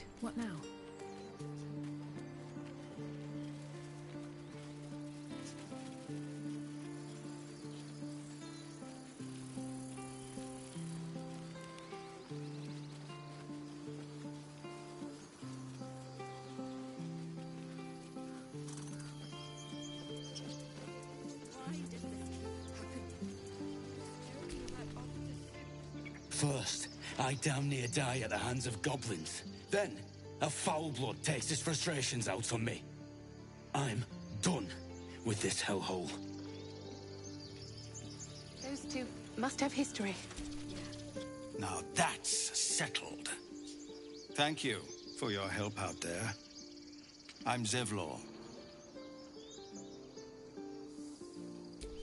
Right. What now? First, I damn near die at the hands of goblins. Then, a foul blood takes his frustrations out on me. I'm done with this hellhole. Those two must have history. Now that's settled. Thank you for your help out there. I'm Zevlor.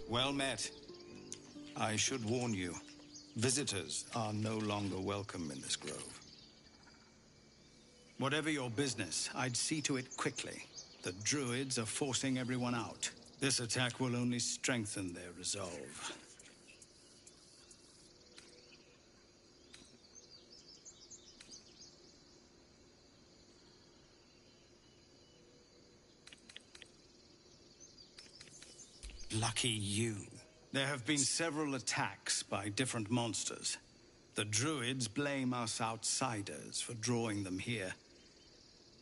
Well met. I should warn you, visitors are no longer welcome in this grove. Whatever your business, I'd see to it quickly. The druids are forcing everyone out. This attack will only strengthen their resolve. Lucky you. There have been several attacks by different monsters. The druids blame us outsiders for drawing them here.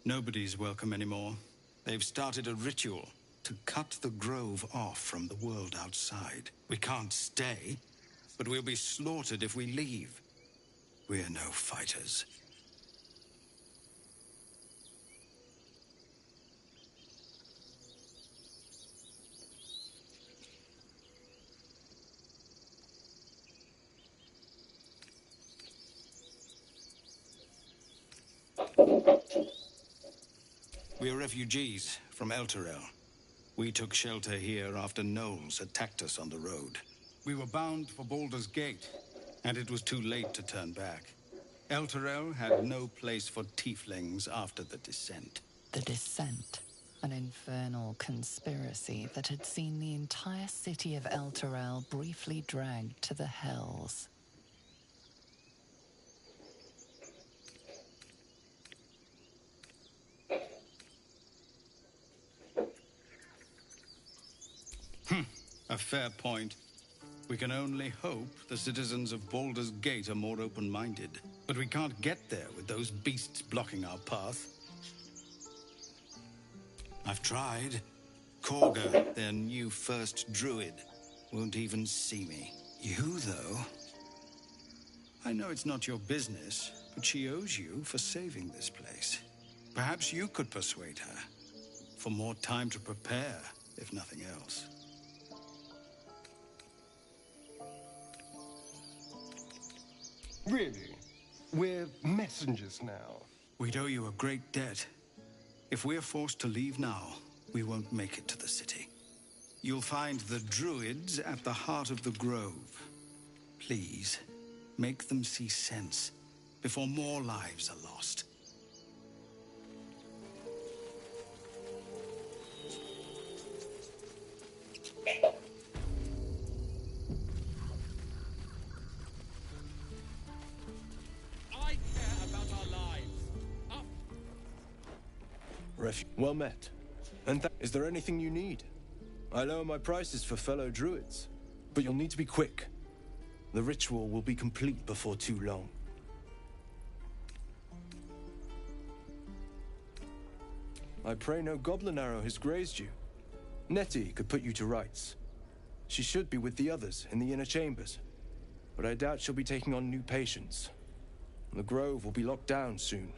Nobody's welcome anymore. They've started a ritual to cut the grove off from the world outside. We can't stay, but we'll be slaughtered if we leave. We're no fighters. We're refugees from Elturel. We took shelter here after gnolls attacked us on the road. We were bound for Baldur's Gate, and it was too late to turn back. Elturel had no place for tieflings after the Descent. The Descent, an infernal conspiracy that had seen the entire city of Elturel briefly dragged to the Hells. A fair point. We can only hope the citizens of Baldur's Gate are more open-minded. But we can't get there with those beasts blocking our path. I've tried. Korga, their new first druid, won't even see me. You, though? I know it's not your business, but she owes you for saving this place. Perhaps you could persuade her. For more time to prepare, if nothing else. Really? We're messengers now. We'd owe you a great debt. If we're forced to leave now, we won't make it to the city. You'll find the druids at the heart of the grove. Please, make them see sense before more lives are lost. Well met. And is there anything you need? I lower my prices for fellow druids, but you'll need to be quick. The ritual will be complete before too long. I pray no goblin arrow has grazed you. Nettie could put you to rights. She should be with the others in the inner chambers, but I doubt she'll be taking on new patients. The grove will be locked down soon.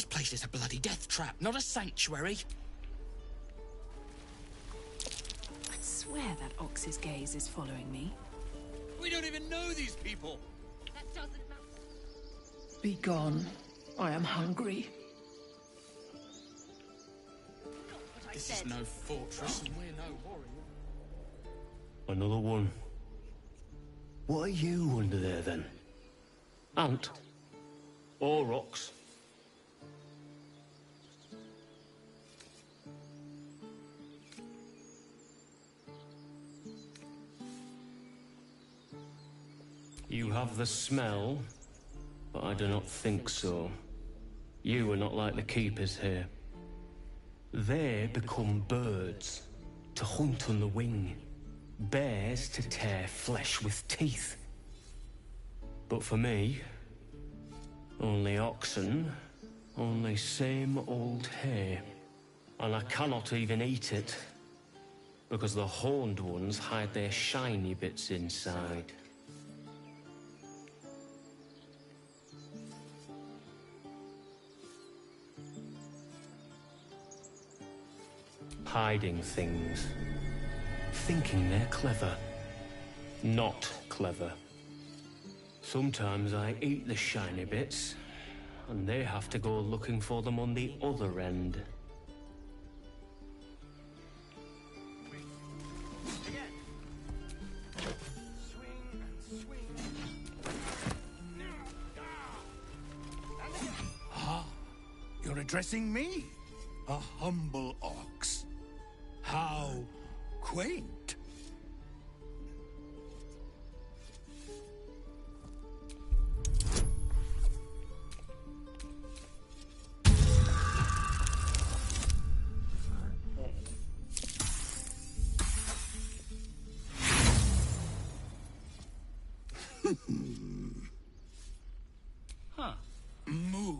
This place is a bloody death trap, not a sanctuary. I swear that ox's gaze is following me. We don't even know these people. That doesn't matter. Be gone. I am hungry. This is no fortress, and we're no warriors. Another one. What are you under there, then? Ant? Or ox? You have the smell, but I do not think so. You are not like the keepers here. They become birds, to hunt on the wing. Bears to tear flesh with teeth. But for me, only oxen, only same old hay. And I cannot even eat it, because the horned ones hide their shiny bits inside. Hiding things. Thinking they're clever. Not clever. Sometimes I eat the shiny bits, and they have to go looking for them on the other end. Ah, you're addressing me? A humble ox. How quaint. Huh. Moo.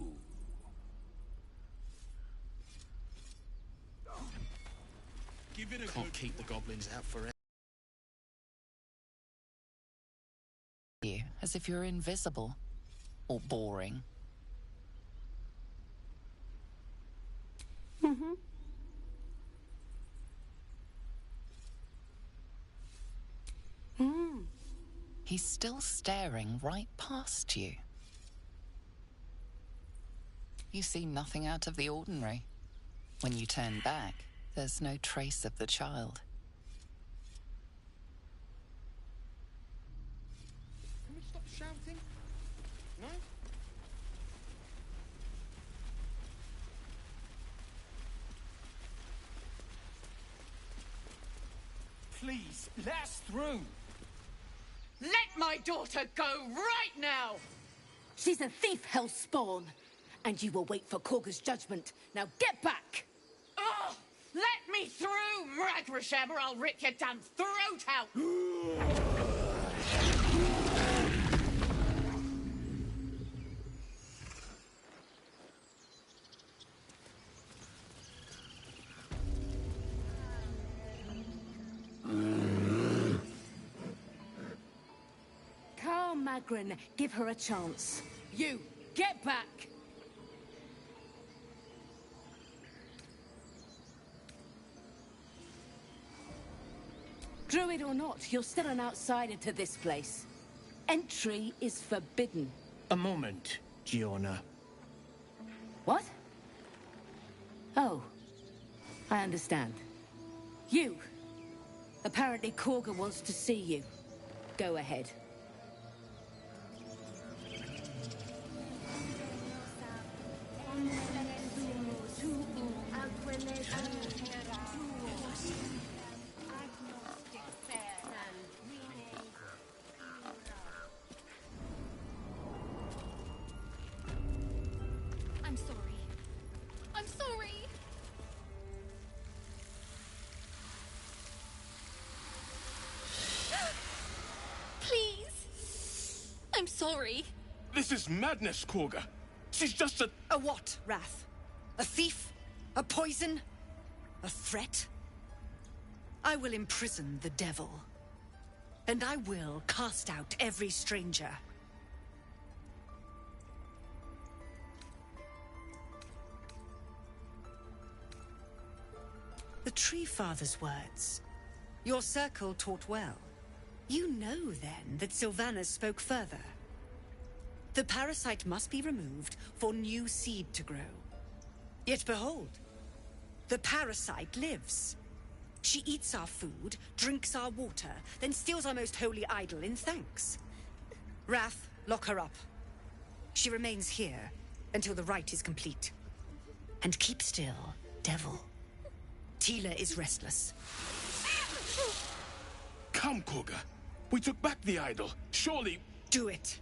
Can't keep the goblins out forever. You, as if you're invisible. Or boring. Mm-hmm. He's still staring right past you. You see nothing out of the ordinary. When you turn back, there's no trace of the child. Can we stop shouting? No? Please, let us through. Let my daughter go right now! She's a thief, hellspawn. And you will wait for Korga's judgment. Now get back! Oh, let me through, Ragrasham, or I'll rip your damn throat out! Carl Magrin, give her a chance. You, get back! Druid or not, you're still an outsider to this place. Entry is forbidden. A moment, Giona. What? Oh, I understand. You. Apparently Korga wants to see you. Go ahead. I'm sorry. I'm sorry. Please. I'm sorry. This is madness, Korga. She's just a... A what, Wrath? A thief? A poison? A threat? I will imprison the devil. And I will cast out every stranger. The Tree Father's words. Your circle taught well. You know, then, that Sylvanas spoke further. The parasite must be removed for new seed to grow. Yet behold, the parasite lives. She eats our food, drinks our water, then steals our most holy idol in thanks. Wrath, lock her up. She remains here until the rite is complete. And keep still, devil. Tila is restless. Come, Koga. We took back the idol. Surely... Do it.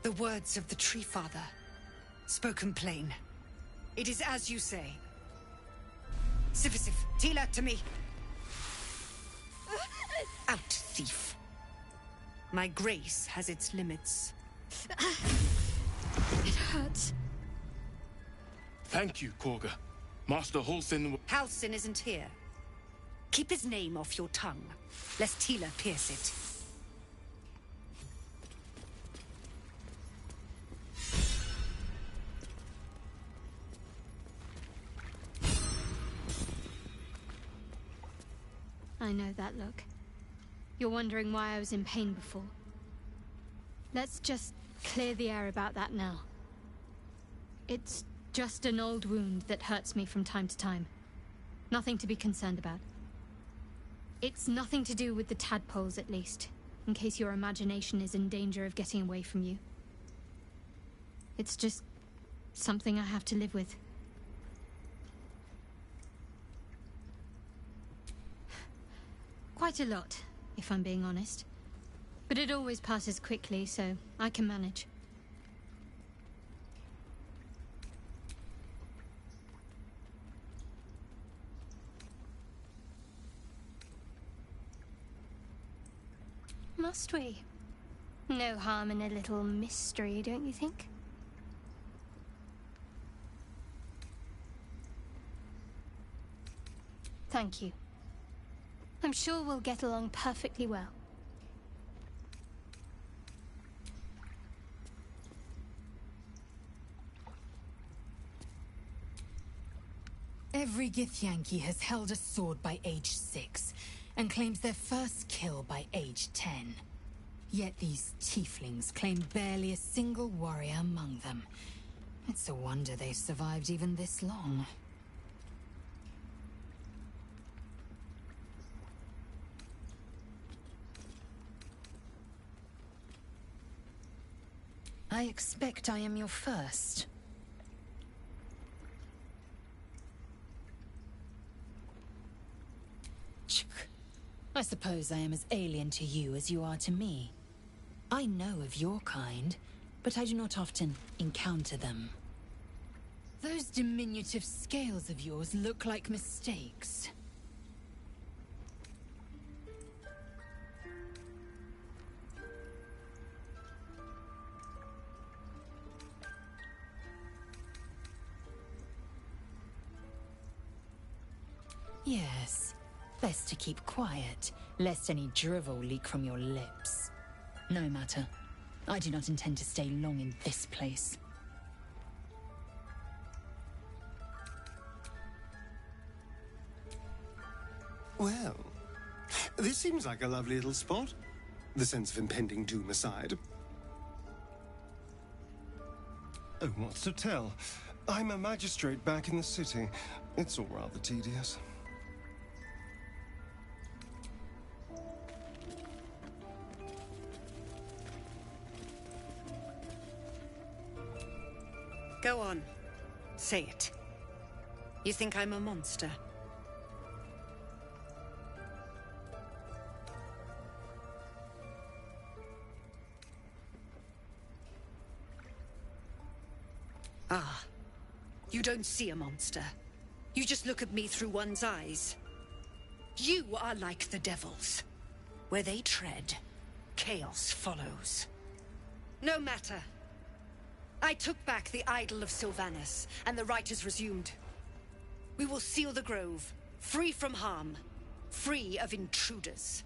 The words of the Tree Father, spoken plain. It is as you say. Sifisif, Tila, to me. Out, thief. My grace has its limits. It hurts. Thank you, Koga. Master Halsin... Halsin isn't here. Keep his name off your tongue, lest Tila pierce it. I know that look. You're wondering why I was in pain before. Let's just clear the air about that now. It's just an old wound that hurts me from time to time. Nothing to be concerned about. It's nothing to do with the tadpoles, at least, in case your imagination is in danger of getting away from you. It's just something I have to live with. Quite a lot, if I'm being honest. But it always passes quickly, so I can manage. Must we? No harm in a little mystery, don't you think? Thank you. I'm sure we'll get along perfectly well. Every Githyanki has held a sword by age 6, and claims their first kill by age 10. Yet these tieflings claim barely a single warrior among them. It's a wonder they've survived even this long. I expect I am your first. I suppose I am as alien to you as you are to me. I know of your kind, but I do not often encounter them. Those diminutive scales of yours look like mistakes. Yes. Best to keep quiet, lest any drivel leak from your lips. No matter. I do not intend to stay long in this place. Well, this seems like a lovely little spot. The sense of impending doom aside. Oh, what's to tell? I'm a magistrate back in the city. It's all rather tedious. Go on. Say it. You think I'm a monster? Ah, you don't see a monster. You just look at me through one's eyes. You are like the devils. Where they tread, chaos follows. No matter. I took back the idol of Sylvanus, and the rite is resumed. We will seal the grove, free from harm, free of intruders.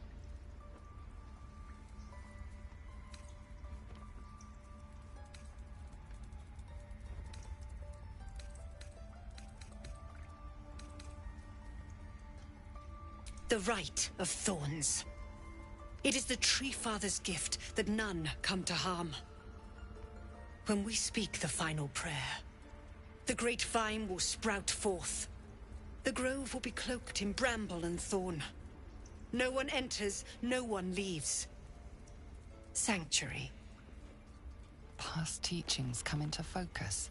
The Rite of Thorns. It is the Tree Father's gift that none come to harm. When we speak the final prayer, the great vine will sprout forth. The grove will be cloaked in bramble and thorn. No one enters, no one leaves. Sanctuary. Past teachings come into focus.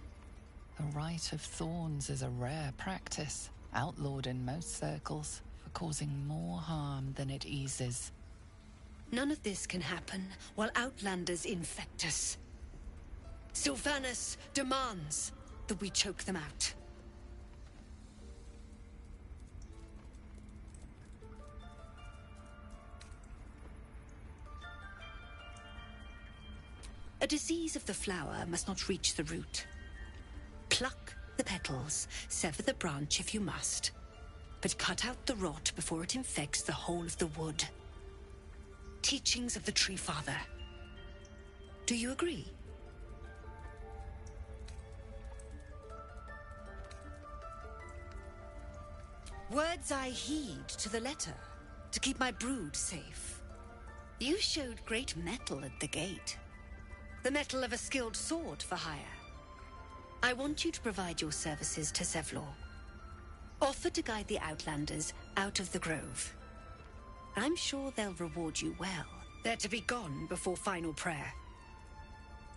The Rite of Thorns is a rare practice, outlawed in most circles, for causing more harm than it eases. None of this can happen while Outlanders infect us. Sylvanus demands that we choke them out. A disease of the flower must not reach the root. Pluck the petals, sever the branch if you must, but cut out the rot before it infects the whole of the wood. Teachings of the Tree Father. Do you agree? Words I heed to the letter, to keep my brood safe. You showed great mettle at the gate. The mettle of a skilled sword for hire. I want you to provide your services to Zevlor. Offer to guide the Outlanders out of the grove. I'm sure they'll reward you well. They're to be gone before final prayer.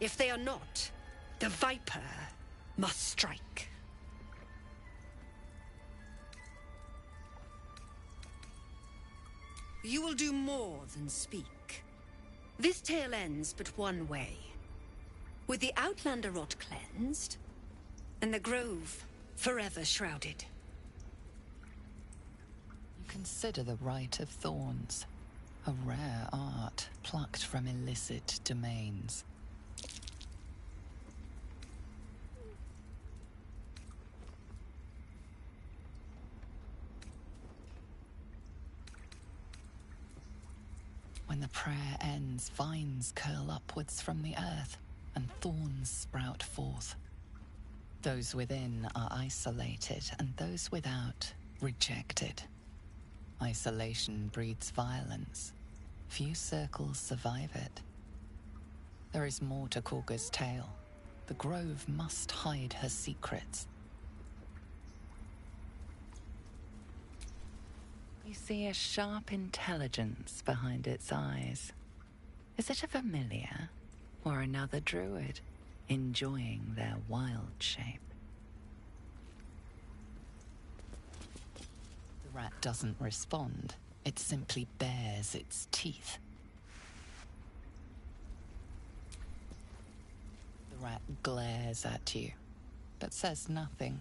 If they are not, the Viper must strike. You will do more than speak. This tale ends but one way. With the Outlander rot cleansed, and the grove forever shrouded. You consider the Rite of Thorns, a rare art plucked from illicit domains. When the prayer ends, vines curl upwards from the earth, and thorns sprout forth. Those within are isolated, and those without rejected. Isolation breeds violence. Few circles survive it. There is more to Korga's tale. The grove must hide her secrets. You see a sharp intelligence behind its eyes. Is it a familiar or another druid enjoying their wild shape? The rat doesn't respond. It simply bares its teeth. The rat glares at you, but says nothing.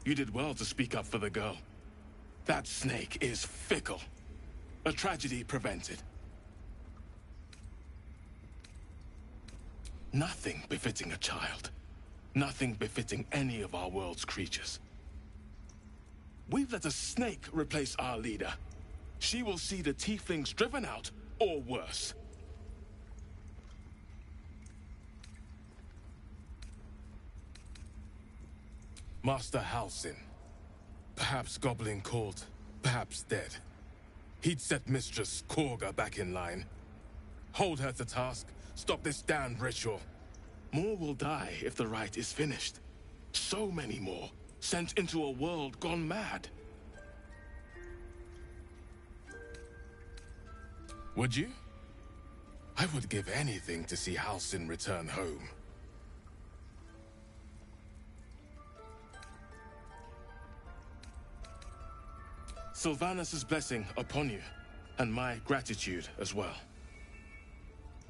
You did well to speak up for the girl. That snake is fickle. A tragedy prevented. Nothing befitting a child. Nothing befitting any of our world's creatures. We've let a snake replace our leader. She will see the tieflings driven out, or worse. Master Halsin. Perhaps goblin called, perhaps dead. He'd set Mistress Korga back in line. Hold her to task, stop this damned ritual. More will die if the rite is finished. So many more, sent into a world gone mad. Would you? I would give anything to see Halsin return home. Sylvanus' blessing upon you, and my gratitude as well.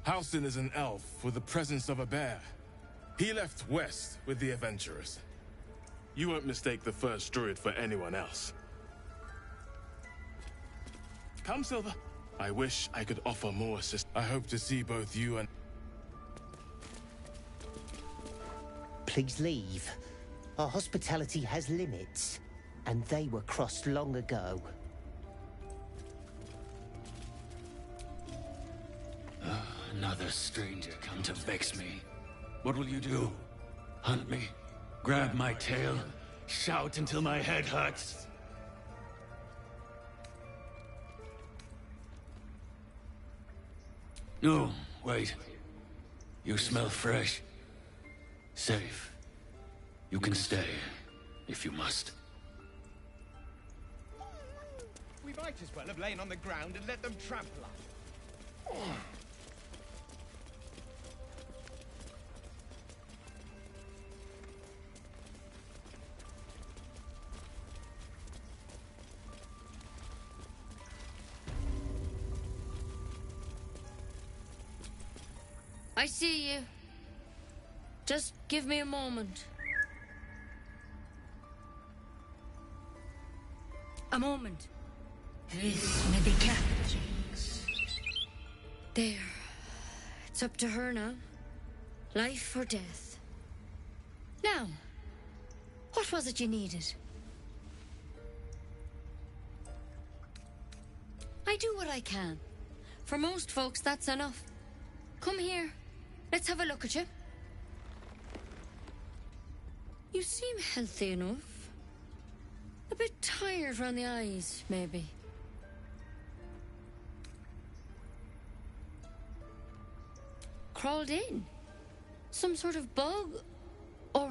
Halsin is an elf with the presence of a bear. He left west with the adventurers. You won't mistake the first druid for anyone else. Come, Silver. I wish I could offer more assistance. I hope to see both you and... Please leave. Our hospitality has limits, and they were crossed long ago. Another stranger come to vex me. What will you do? Hunt me? Grab my tail? Shout until my head hurts? No, wait. You smell fresh. Safe. You can stay, if you must. We might as well have lain on the ground and let them trample us. I see you. Just give me a moment. A moment. This may be captured. There. It's up to her now. Life or death. Now, what was it you needed? I do what I can. For most folks, that's enough. Come here. Let's have a look at you. You seem healthy enough. A bit tired around the eyes, maybe. Crawled in? Some sort of bug? Or...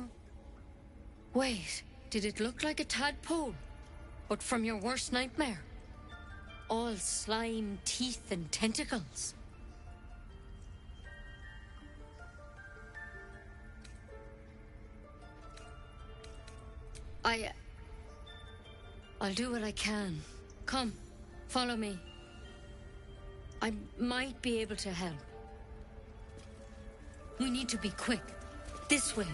Wait, did it look like a tadpole? But from your worst nightmare? All slime, teeth, and tentacles. I'll do what I can. Come, follow me. I might be able to help. We need to be quick. This way.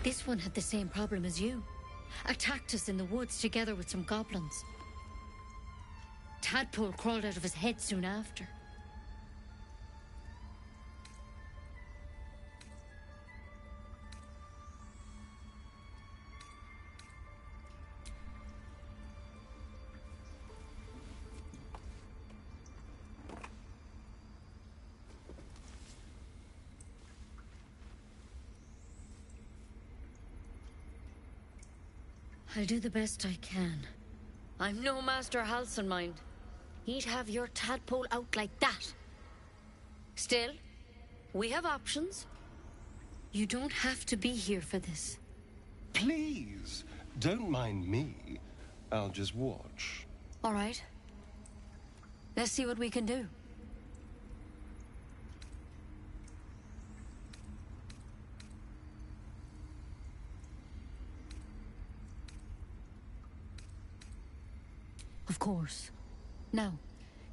This one had the same problem as you. Attacked us in the woods together with some goblins. Tadpole crawled out of his head soon after. I'll do the best I can. I'm no Master Halsin, mind. He'd have your tadpole out like that. Still, we have options. You don't have to be here for this. Please, don't mind me. I'll just watch. All right. Let's see what we can do. Of course. Now,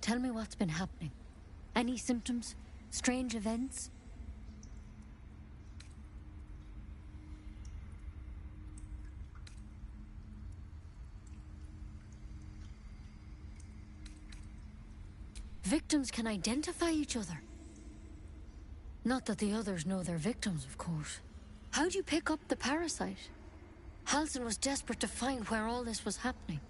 tell me what's been happening. Any symptoms? Strange events? Victims can identify each other. Not that the others know they're victims, of course. How'd you pick up the parasite? Halsin was desperate to find where all this was happening.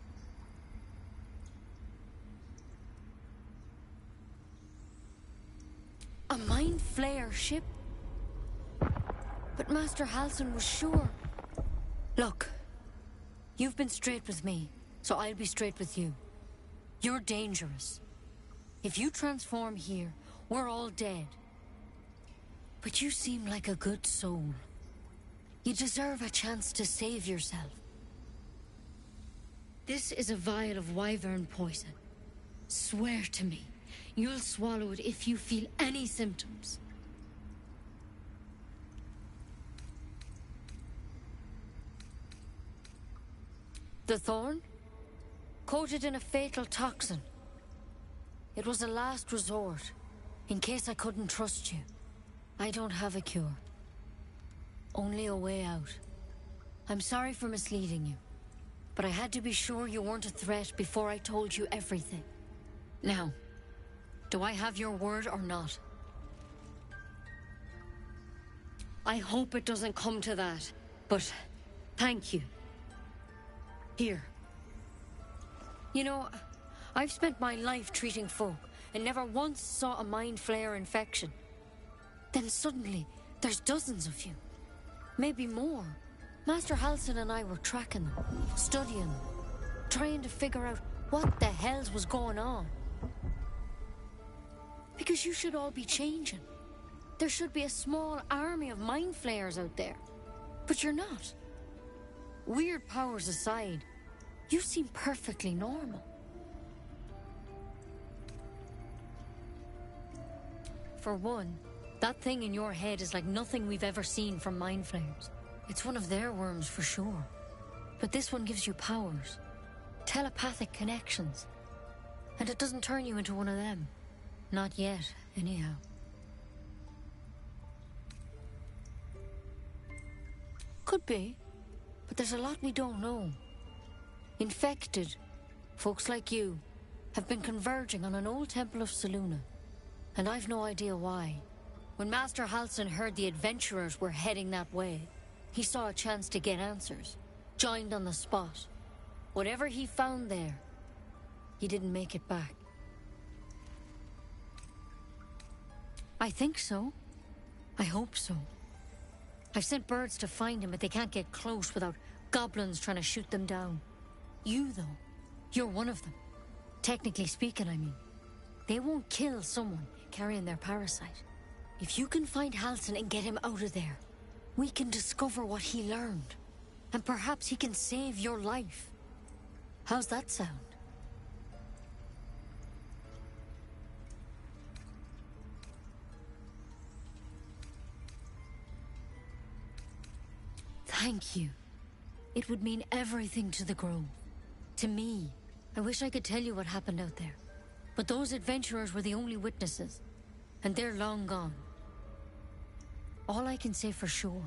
A mind flayer ship? But Master Halsin was sure. Look, you've been straight with me, so I'll be straight with you. You're dangerous. If you transform here, we're all dead. But you seem like a good soul. You deserve a chance to save yourself. This is a vial of wyvern poison. Swear to me you'll swallow it if you feel any symptoms. The thorn? Coated in a fatal toxin. It was a last resort, in case I couldn't trust you. I don't have a cure. Only a way out. I'm sorry for misleading you, but I had to be sure you weren't a threat before I told you everything. Now, do I have your word or not? I hope it doesn't come to that, but thank you. Here. You know, I've spent my life treating folk and never once saw a mind flayer infection. Then suddenly, there's dozens of you. Maybe more. Master Halsin and I were tracking them, studying them, trying to figure out what the hells was going on. Because you should all be changing. There should be a small army of mind flayers out there. But you're not. Weird powers aside, you seem perfectly normal. For one, that thing in your head is like nothing we've ever seen from mind flayers. It's one of their worms for sure. But this one gives you powers. Telepathic connections. And it doesn't turn you into one of them. Not yet, anyhow. Could be. But there's a lot we don't know. Infected, folks like you, have been converging on an old temple of Selûne. And I've no idea why. When Master Halsin heard the adventurers were heading that way, he saw a chance to get answers. Joined on the spot. Whatever he found there, he didn't make it back. I think so. I hope so. I've sent birds to find him, but they can't get close without goblins trying to shoot them down. You, though, you're one of them. Technically speaking, I mean. They won't kill someone carrying their parasite. If you can find Halsin and get him out of there, we can discover what he learned. And perhaps he can save your life. How's that sound? Thank you. It would mean everything to the Grove. To me. I wish I could tell you what happened out there. But those adventurers were the only witnesses. And they're long gone. All I can say for sure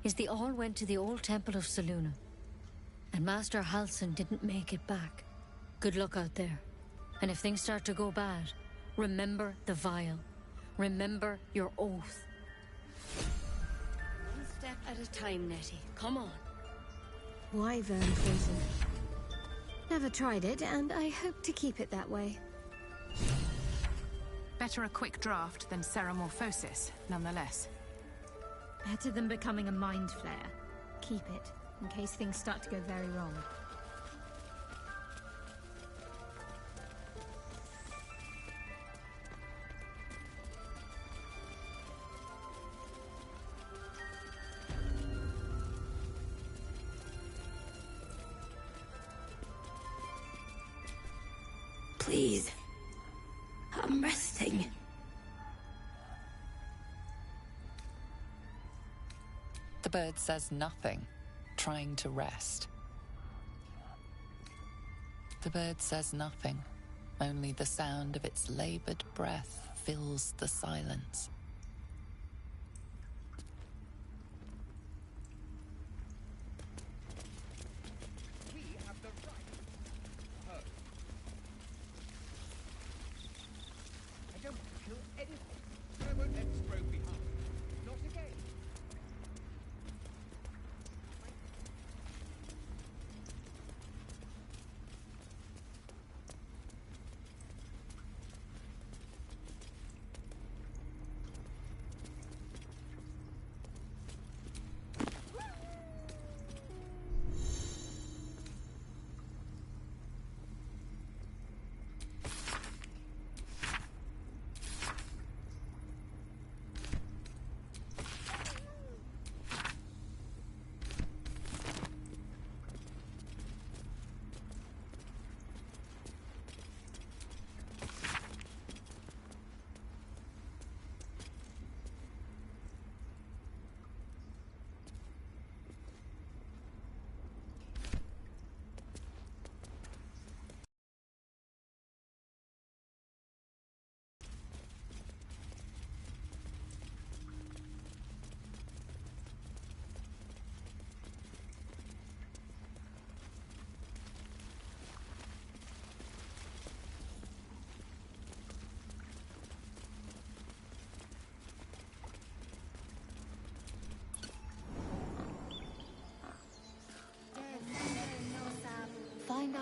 is they all went to the old temple of Selûne. And Master Halsin didn't make it back. Good luck out there. And if things start to go bad, remember the vial. Remember your oath. One step at a time, Nettie. Come on. Wyvern poison. Never tried it, and I hope to keep it that way. Better a quick draft than ceramorphosis, nonetheless. Better than becoming a mind flayer. Keep it, in case things start to go very wrong. Please. I'm resting. The bird says nothing, trying to rest. The bird says nothing, only the sound of its labored breath fills the silence.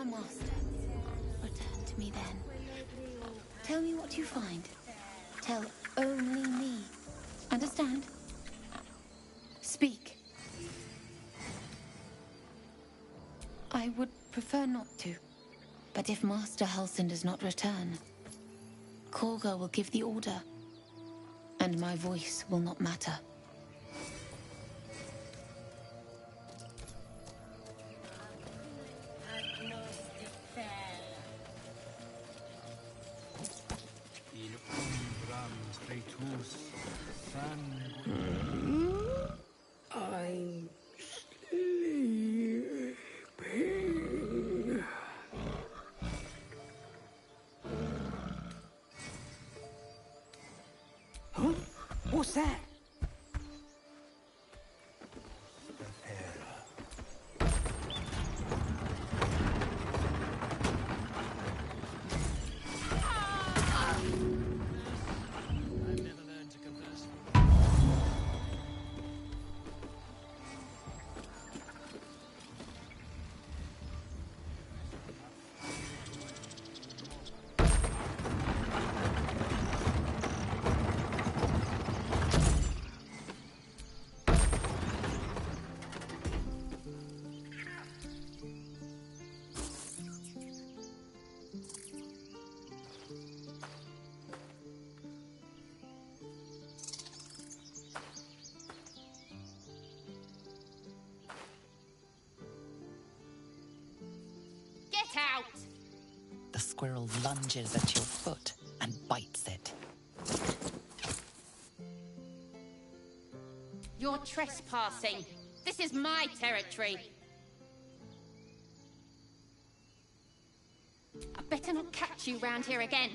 master. Return to me then. Tell me what you find. Tell only me. Understand? Speak. I would prefer not to. But if Master Halsin does not return, Korga will give the order, and my voice will not matter. I'm sleeping. Huh? What's that? Get out! The squirrel lunges at your foot and bites it. You're trespassing. This is my territory. I better not catch you round here again.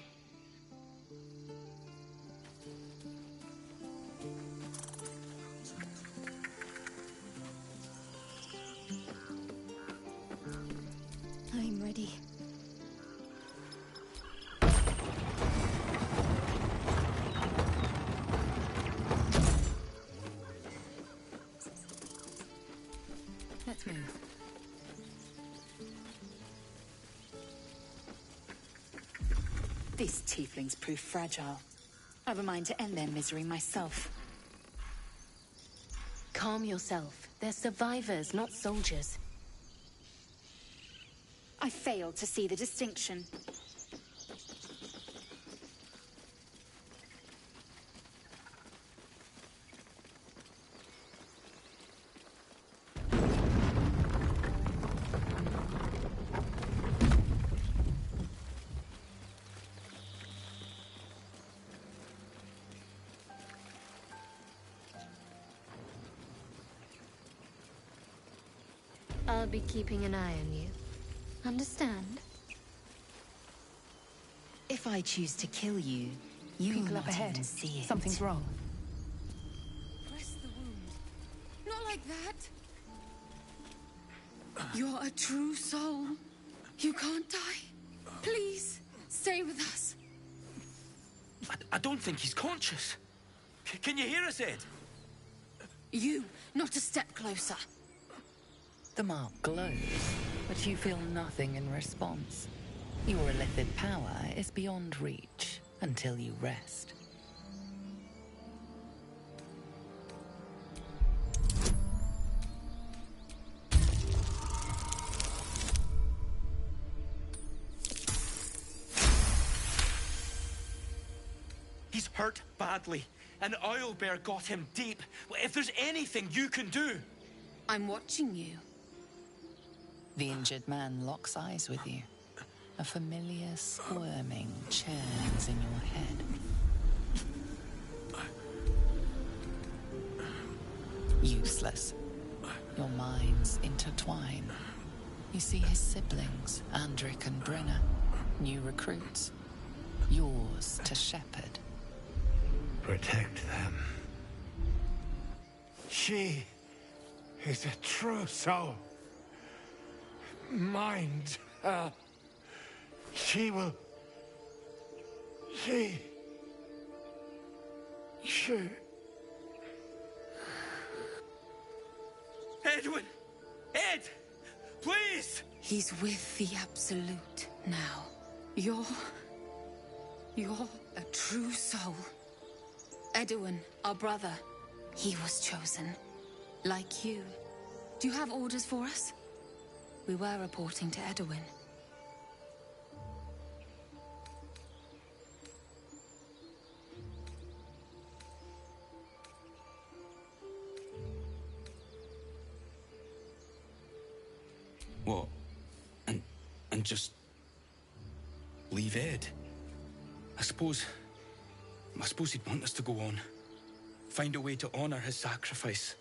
I'm ready. Let's move. These tieflings prove fragile. I've a mind to end their misery myself. Calm yourself. They're survivors, not soldiers. I fail to see the distinction. I'll be keeping an eye on you. Understand? If I choose to kill you, you will People not up ahead. even see it. Something's wrong. Press the wound. Not like that. You're a true soul. You can't die. Please, stay with us. I don't think he's conscious. Can you hear us, Ed? You, not a step closer. The mark glows, but you feel nothing in response. Your illithid power is beyond reach until you rest. He's hurt badly. An owlbear got him deep. If there's anything you can do... I'm watching you. The injured man locks eyes with you. A familiar squirming churns in your head. Useless. Your minds intertwine. You see his siblings, Andric and Brenna, new recruits. Yours to shepherd. Protect them. She is a true soul. Mind her. She will... She... Edwin! Ed! please! He's with the Absolute now. You're a true soul. Edwin, our brother, he was chosen. Like you. Do you have orders for us? We were reporting to Edwin. What? And just leave Ed? I suppose he'd want us to go on. Find a way to honor his sacrifice.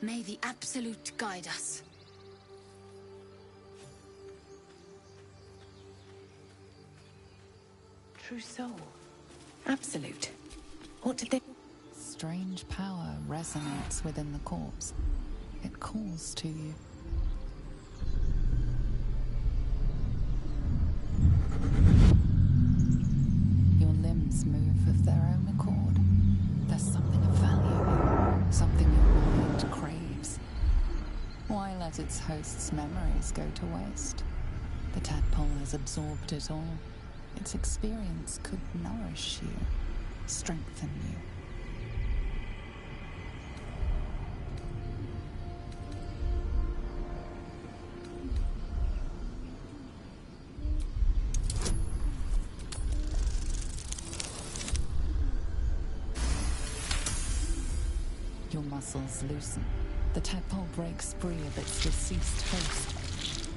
May the Absolute guide us. True soul. Absolute. What did they... Strange power resonates within the corpse. It calls to you. Your limbs move of their own accord. There's something of value, something your mind craves. Why let its host's memories go to waste? The tadpole has absorbed it all. Its experience could nourish you, strengthen you. Your muscles loosen. The tadpole breaks free of its deceased host.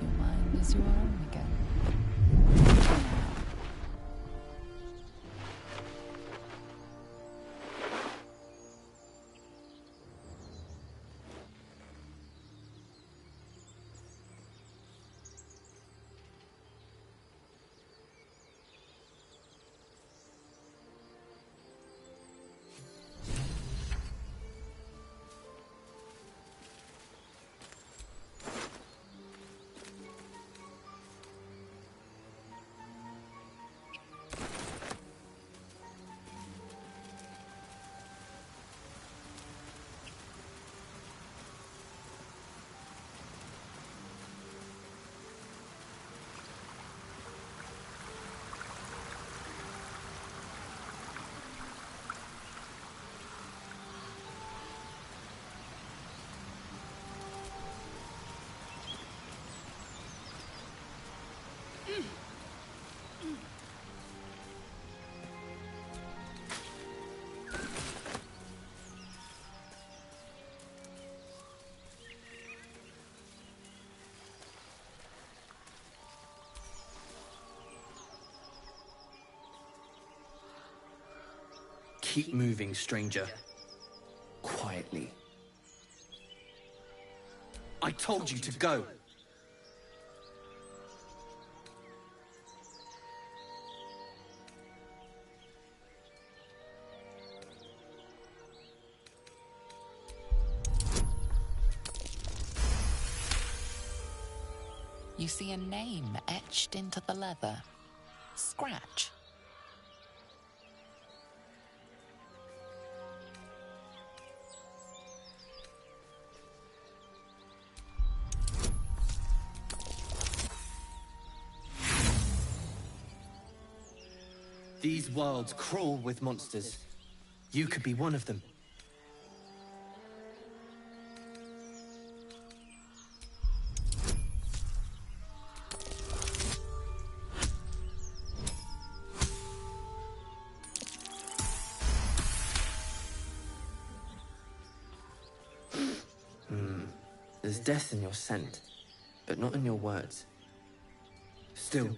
Your mind is your own again. Keep moving, stranger. Quietly. I told you to go. You see a name etched into the leather. Scratch. These worlds crawl with monsters. You could be one of them. There's death in your scent, but not in your words. Still,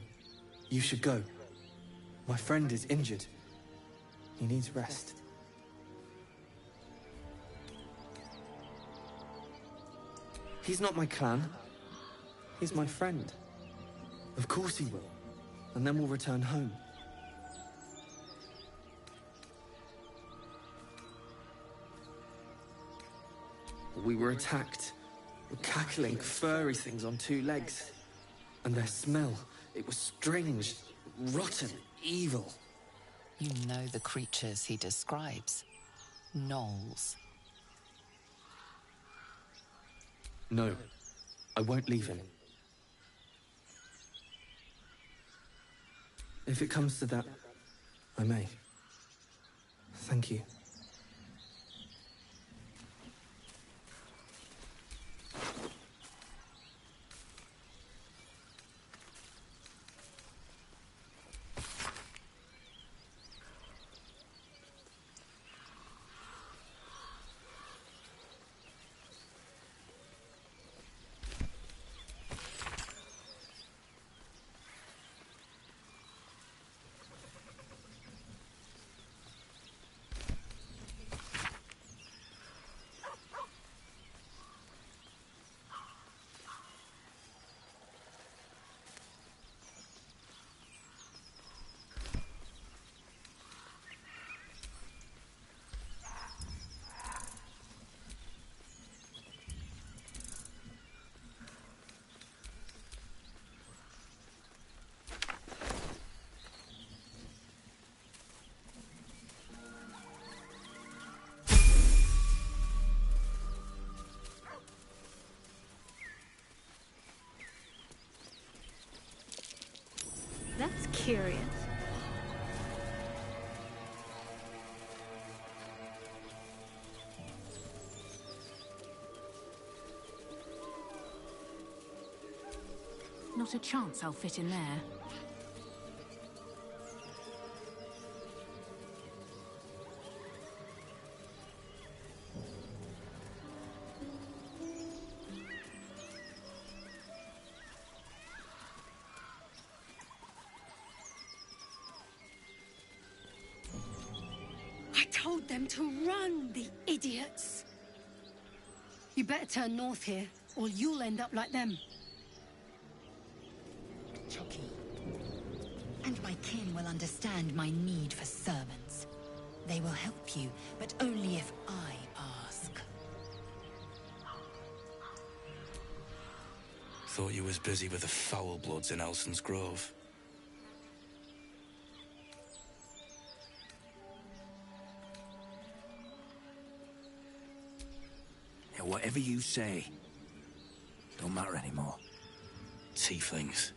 you should go. My friend is injured. He needs rest. He's not my clan. He's my friend. Of course he will. And then we'll return home. We were attacked. Cackling, furry things on two legs. And their smell, it was strange, rotten, evil. You know the creatures he describes. Gnolls. No, I won't leave him. If it comes to that, I may. Thank you. That's curious. Not a chance I'll fit in there. I told them to run, the idiots! You better turn north here, or you'll end up like them. Chucky. And my kin will understand my need for servants. They will help you, but only if I ask. Thought you was busy with the foul bloods in Elson's Grove. Yeah, whatever you say, don't matter anymore. Tieflings.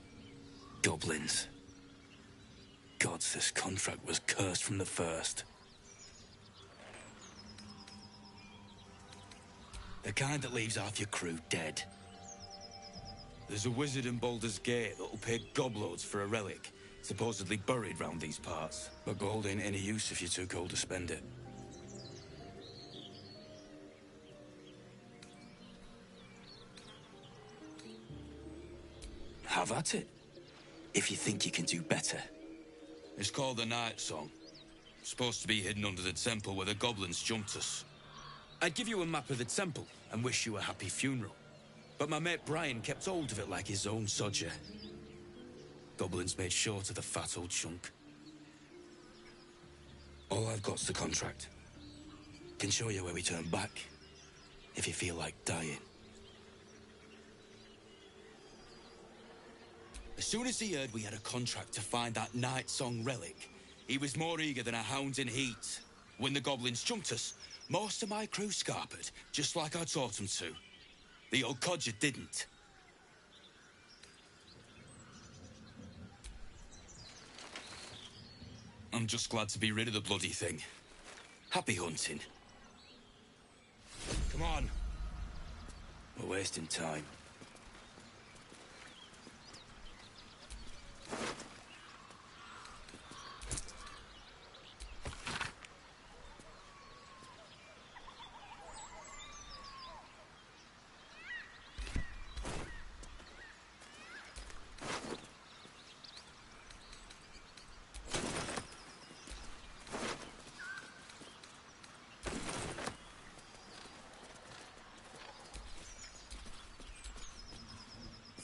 Goblins. Gods, this contract was cursed from the first. The kind that leaves half your crew dead. There's a wizard in Baldur's Gate that'll pay gobloads for a relic, supposedly buried round these parts. But gold ain't any use if you're too cold to spend it. Have at it, if you think you can do better. It's called the Night Song. Supposed to be hidden under the temple where the goblins jumped us. I'd give you a map of the temple and wish you a happy funeral. But my mate Brian kept hold of it like his own sodger. Goblins made short of the fat old chunk. All I've got's the contract. Can show you where we turn back, if you feel like dying. As soon as he heard we had a contract to find that Night Song relic, he was more eager than a hound in heat. When the goblins jumped us, most of my crew scarpered, just like I taught them to. The old codger didn't. I'm just glad to be rid of the bloody thing. Happy hunting. Come on. We're wasting time.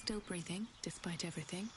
Still breathing, despite everything.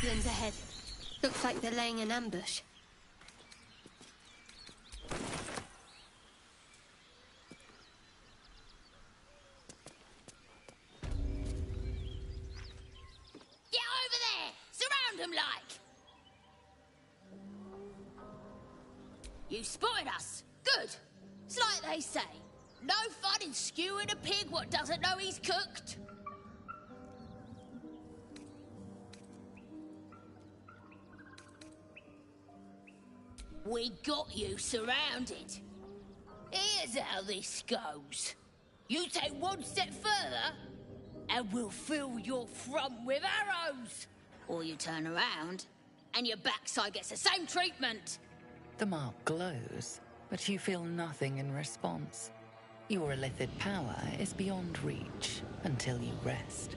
Goblins ahead. Looks like they're laying an ambush. Get over there! Surround them like! You spotted us. Good. It's like they say. No fun in skewing a pig what doesn't know he's cooked. We got you surrounded. Here's how this goes. You take one step further, and we'll fill your front with arrows. Or you turn around, and your backside gets the same treatment. The mark glows, but you feel nothing in response. Your illithid power is beyond reach until you rest.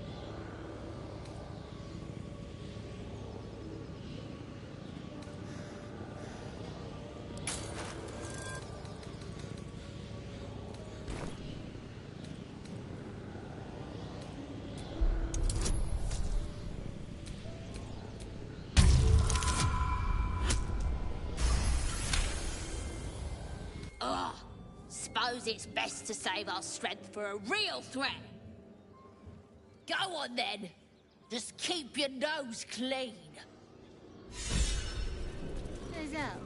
Suppose it's best to save our strength for a real threat. Go on then. Just keep your nose clean. Ozell,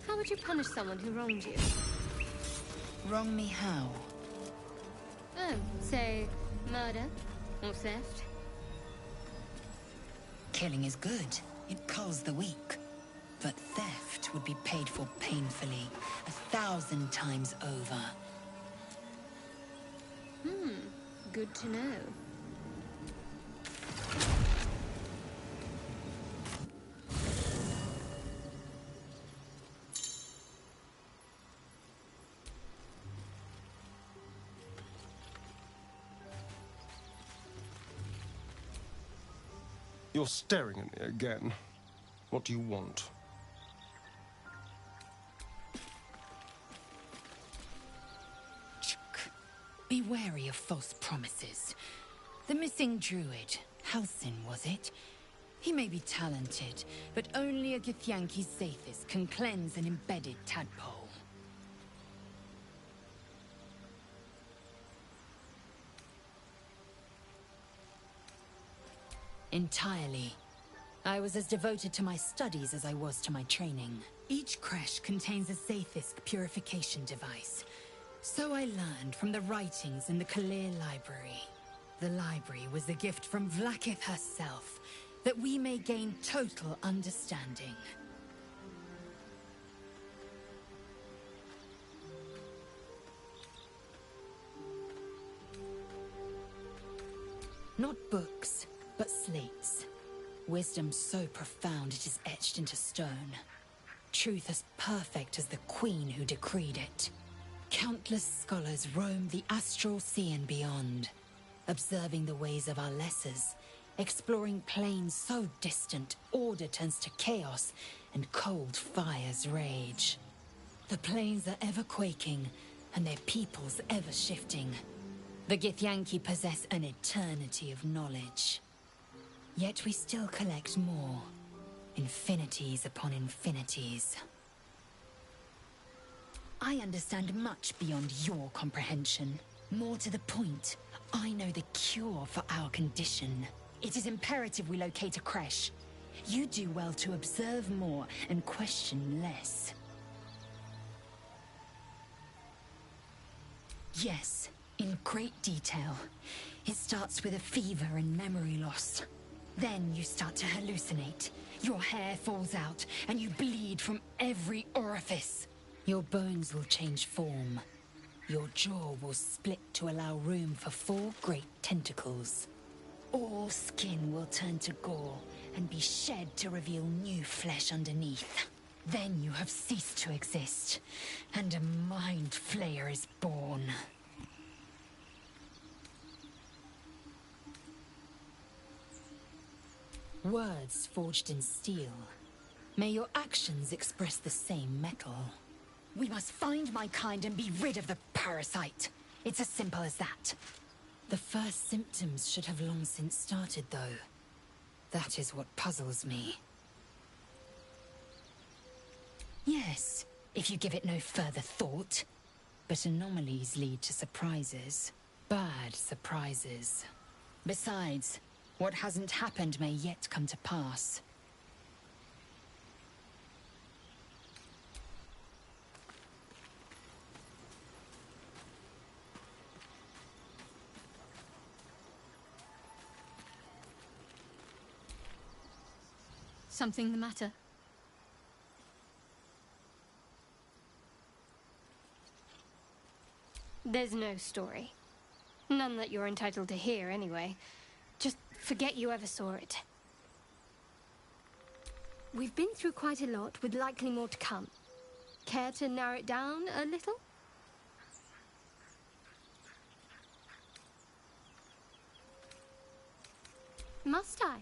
how would you punish someone who wronged you? Wrong me how? Oh, say, murder or theft? Killing is good. It culls the weak. But theft would be paid for painfully, 1,000 times over. Good to know. You're staring at me again. What do you want? Be wary of false promises. The missing druid, Halcyon, was it? He may be talented, but only a Githyanki Zathis can cleanse an embedded tadpole. Entirely. I was as devoted to my studies as I was to my training. Each creche contains a Zathisk purification device. So I learned from the writings in the Kalir Library. The library was the gift from Vlaakith herself, that we may gain total understanding. Not books, but slates. Wisdom so profound it is etched into stone. Truth as perfect as the queen who decreed it. Countless scholars roam the astral sea and beyond, observing the ways of our lessers, exploring planes so distant order turns to chaos and cold fires rage. The planes are ever quaking, and their peoples ever shifting. The Githyanki possess an eternity of knowledge. Yet we still collect more. Infinities upon infinities. I understand much beyond your comprehension. More to the point, I know the cure for our condition. It is imperative we locate a creche. You do well to observe more and question less. Yes, in great detail. It starts with a fever and memory loss. Then you start to hallucinate. Your hair falls out, and you bleed from every orifice. Your bones will change form. Your jaw will split to allow room for 4 great tentacles. All skin will turn to gore and be shed to reveal new flesh underneath. Then you have ceased to exist, and a mind flayer is born. Words forged in steel. May your actions express the same metal. We must find my kind and be rid of the parasite. It's as simple as that. The first symptoms should have long since started, though. That is what puzzles me. Yes, if you give it no further thought. But anomalies lead to surprises. Bad surprises. Besides, what hasn't happened may yet come to pass. Something the matter? There's no story. None that you're entitled to hear, anyway. Just forget you ever saw it. We've been through quite a lot, with likely more to come. Care to narrow it down a little? Must I?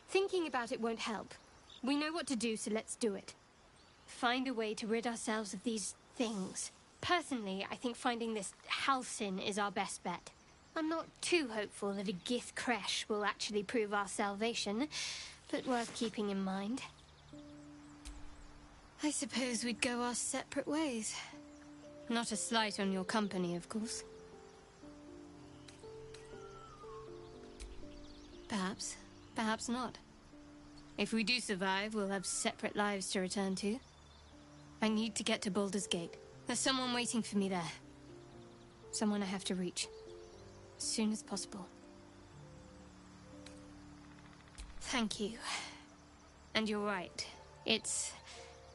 Thinking about it won't help. We know what to do, so let's do it. Find a way to rid ourselves of these things. Personally, I think finding this Halcyon is our best bet. I'm not too hopeful that a Gith Kresh will actually prove our salvation, but worth keeping in mind. I suppose we'd go our separate ways. Not a slight on your company, of course. Perhaps. Perhaps not. If we do survive, we'll have separate lives to return to. I need to get to Baldur's Gate. There's someone waiting for me there. Someone I have to reach. As soon as possible. Thank you. And you're right. It's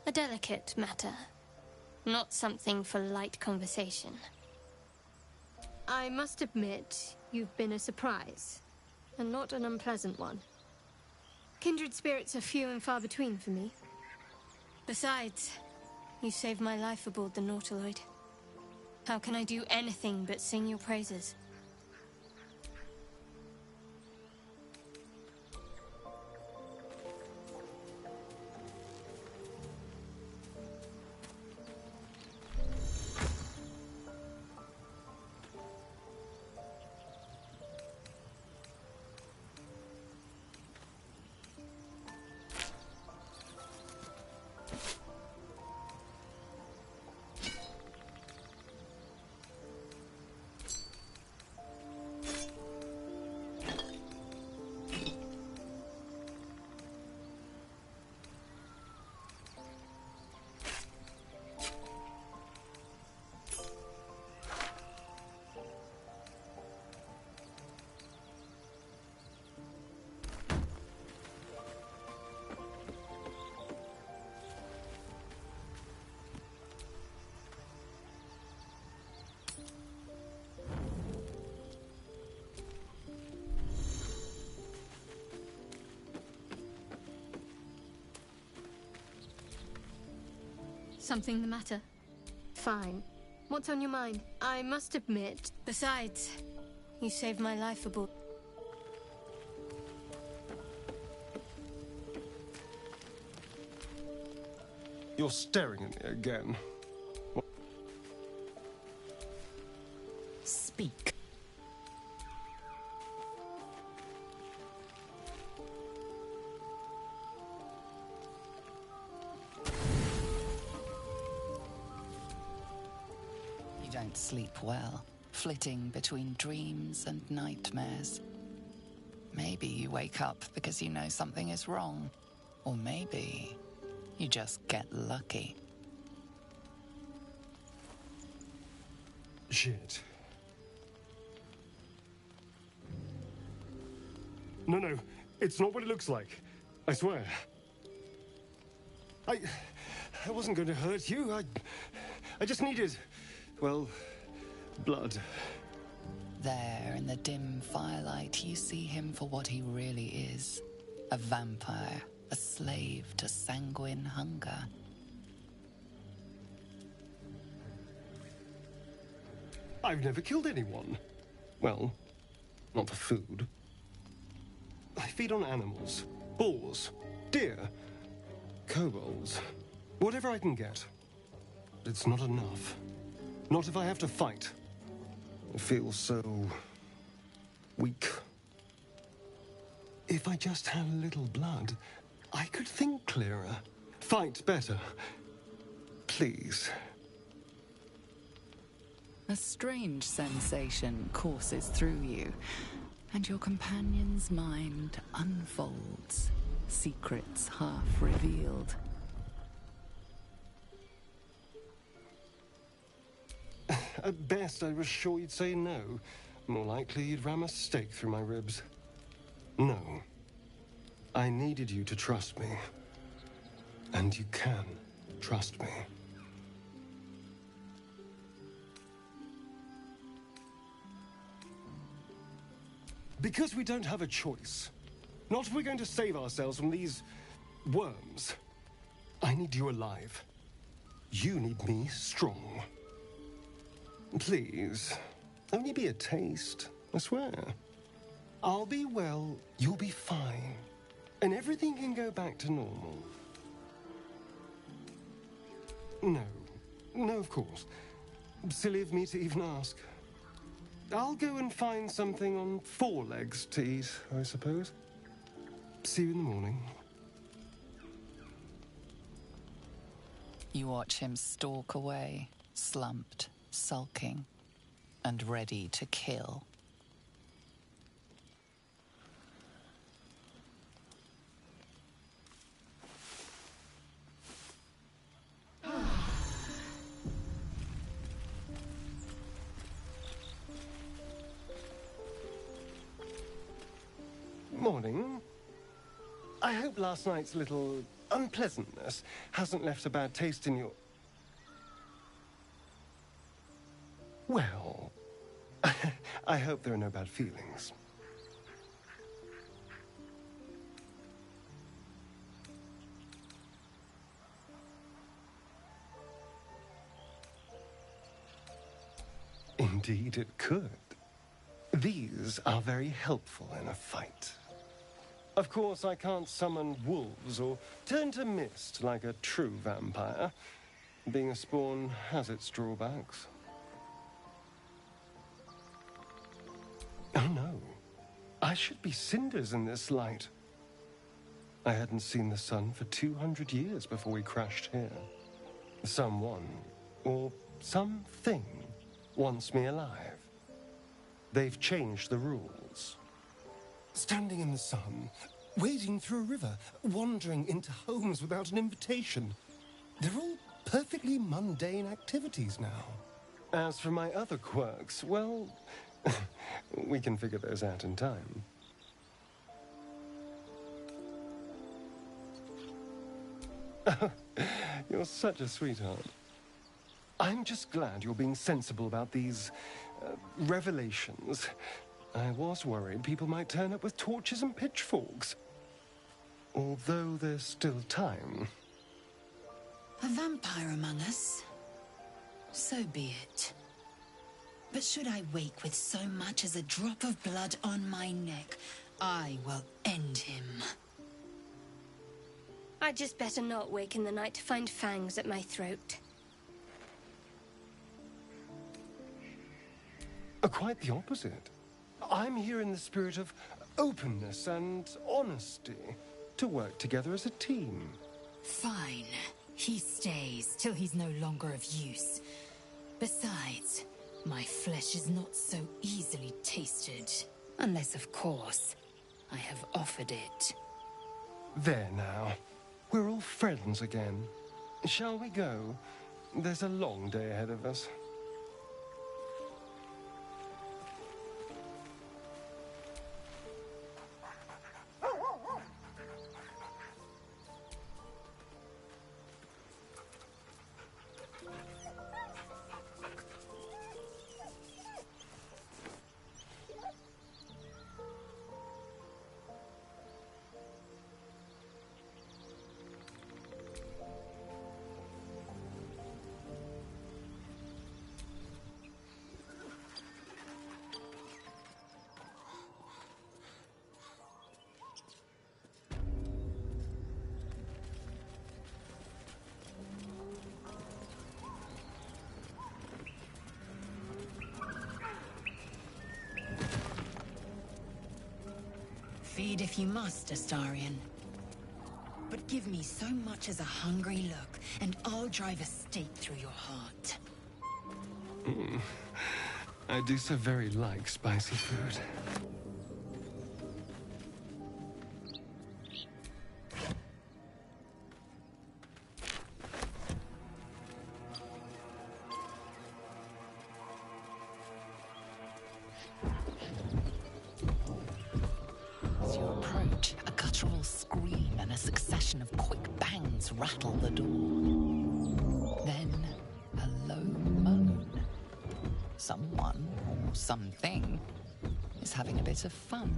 a delicate matter. Not something for light conversation. I must admit, you've been a surprise. And not an unpleasant one. Kindred spirits are few and far between for me. Besides, you saved my life aboard the Nautiloid. How can I do anything but sing your praises? Something the matter? Fine. What's on your mind? I must admit. Besides, you saved my life aboard. You're staring at me again. What? Speak. Don't sleep well, flitting between dreams and nightmares. Maybe you wake up because you know something is wrong, or maybe you just get lucky. Shit. No, it's not what it looks like. I swear. I wasn't going to hurt you. I just needed... well, blood. There, in the dim firelight, you see him for what he really is. A vampire, a slave to sanguine hunger. I've never killed anyone. Well, not for food. I feed on animals. Boars. Deer. Kobolds. Whatever I can get. But it's not enough. Not if I have to fight. I feel so... weak. If I just had a little blood, I could think clearer, fight better. Please. A strange sensation courses through you, and your companion's mind unfolds, secrets half revealed. At best, I was sure you'd say no. More likely, you'd ram a stake through my ribs. No. I needed you to trust me. And you can trust me. Because we don't have a choice. Not if we're going to save ourselves from these worms. I need you alive. You need me strong. Please, only be a taste, I swear. I'll be well, you'll be fine, and everything can go back to normal. No, of course. Silly of me to even ask. I'll go and find something on 4 legs to eat, I suppose. See you in the morning. You watch him stalk away, slumped, sulking, and ready to kill. Morning. I hope last night's little unpleasantness hasn't left a bad taste in your... Well, I hope there are no bad feelings. Indeed it could. These are very helpful in a fight. Of course, I can't summon wolves or turn to mist like a true vampire. Being a spawn has its drawbacks. Oh no. I should be cinders in this light. I hadn't seen the sun for 200 years before we crashed here. Someone, or something, wants me alive. They've changed the rules. Standing in the sun, wading through a river, wandering into homes without an invitation. They're all perfectly mundane activities now. As for my other quirks, well, we can figure those out in time. You're such a sweetheart. I'm just glad you're being sensible about these revelations. I was worried people might turn up with torches and pitchforks. Although there's still time. A vampire among us? So be it. But should I wake with so much as a drop of blood on my neck, I will end him. I'd just better not wake in the night to find fangs at my throat. Quite the opposite. I'm here in the spirit of openness and honesty, to work together as a team. Fine. He stays till he's no longer of use. Besides, my flesh is not so easily tasted. Unless, of course, I have offered it. There now. We're all friends again. Shall we go? There's a long day ahead of us. Bleed if you must, Astarion. But give me so much as a hungry look, and I'll drive a stake through your heart. I do so very like spicy food. As you approach, a guttural scream and a succession of quick bangs rattle the door. Then, a low moan. Someone, or something, is having a bit of fun.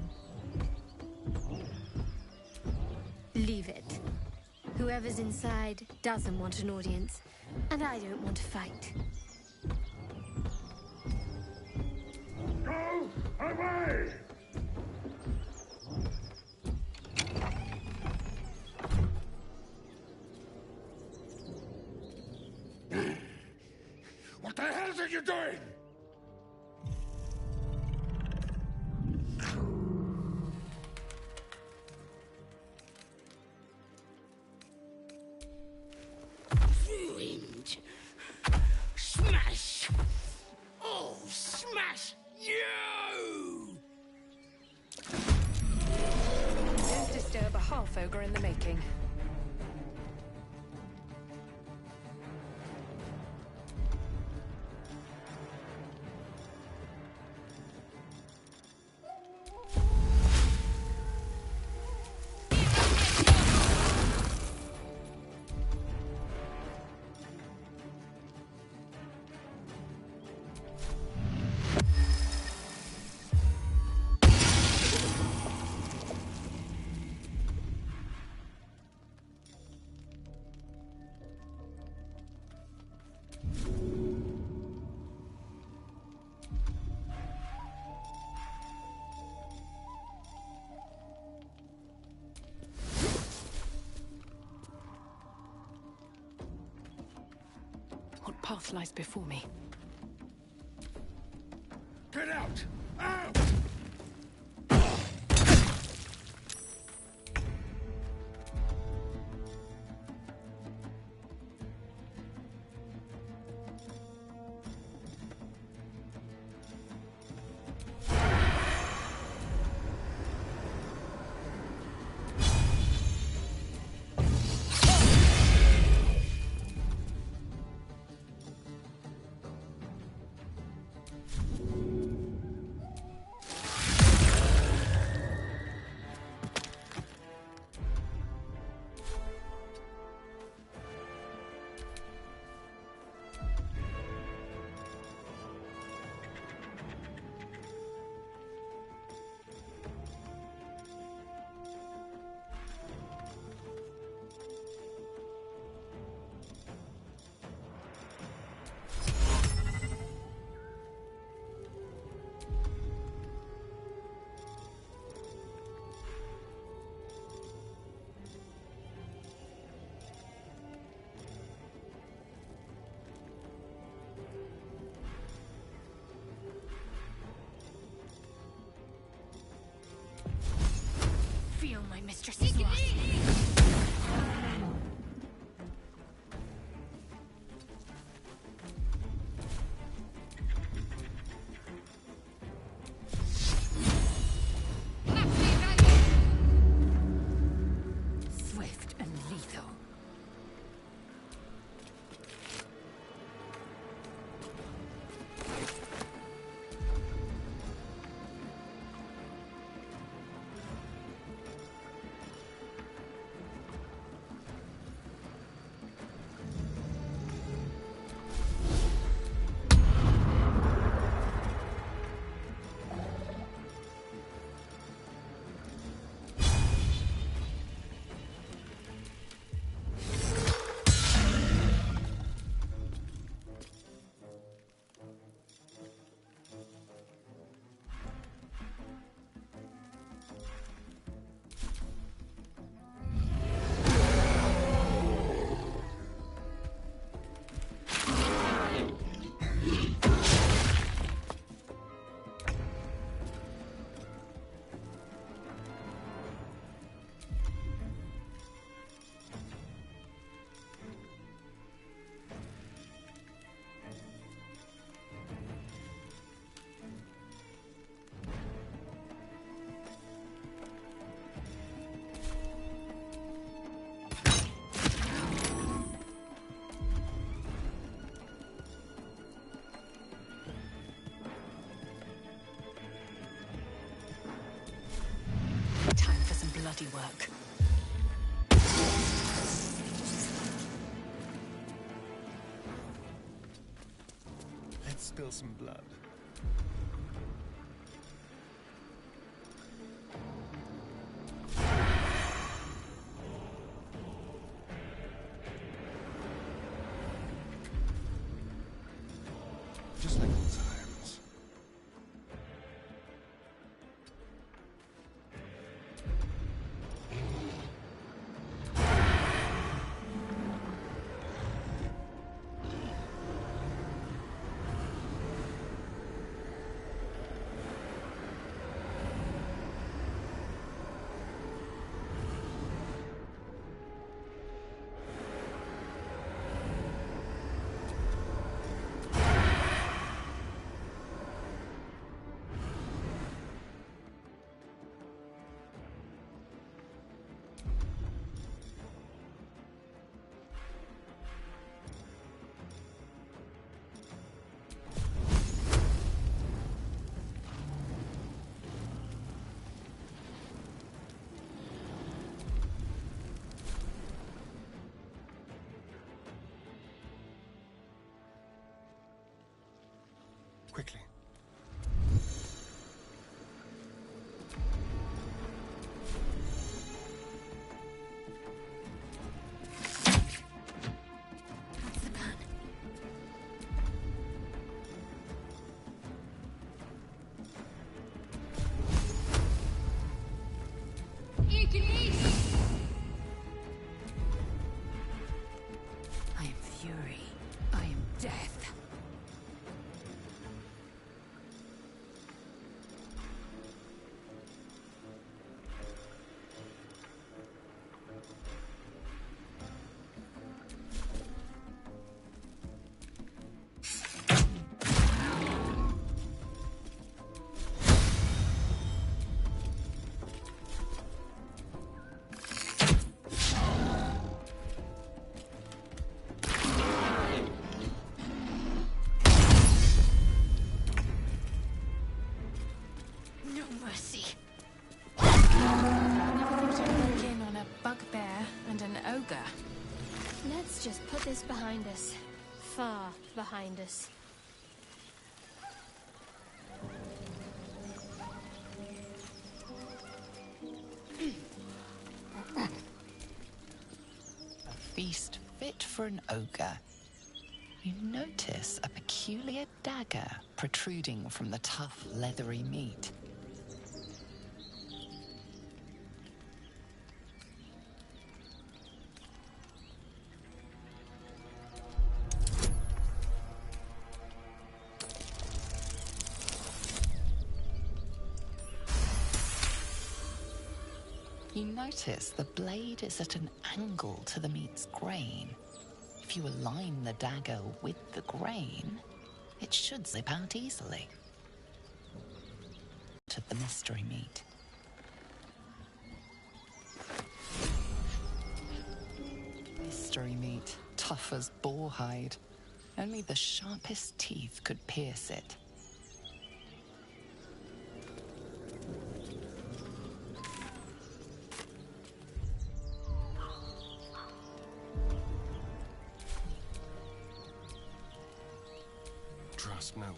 Leave it. Whoever's inside doesn't want an audience, and I don't want to fight. Go away! What the hell are you doing? Ruined. Smash! Oh, smash you! Don't disturb a half-ogre in the making. What path lies before me? Get out! Out! Feel my mistress's wrath. Swift and lethal. bloody work. Let's spill some blood. Just like old times. Quickly. What's the plan? I am fury. I am death. No mercy. Never thought I'd look in on a bugbear and an ogre. Let's just put this behind us. Far behind us. A feast fit for an ogre. You notice a peculiar dagger protruding from the tough, leathery meat. You notice the blade is at an angle to the meat's grain. If you align the dagger with the grain, it should zip out easily. To the mystery meat. Mystery meat, tough as boar hide. Only the sharpest teeth could pierce it. Trust no one.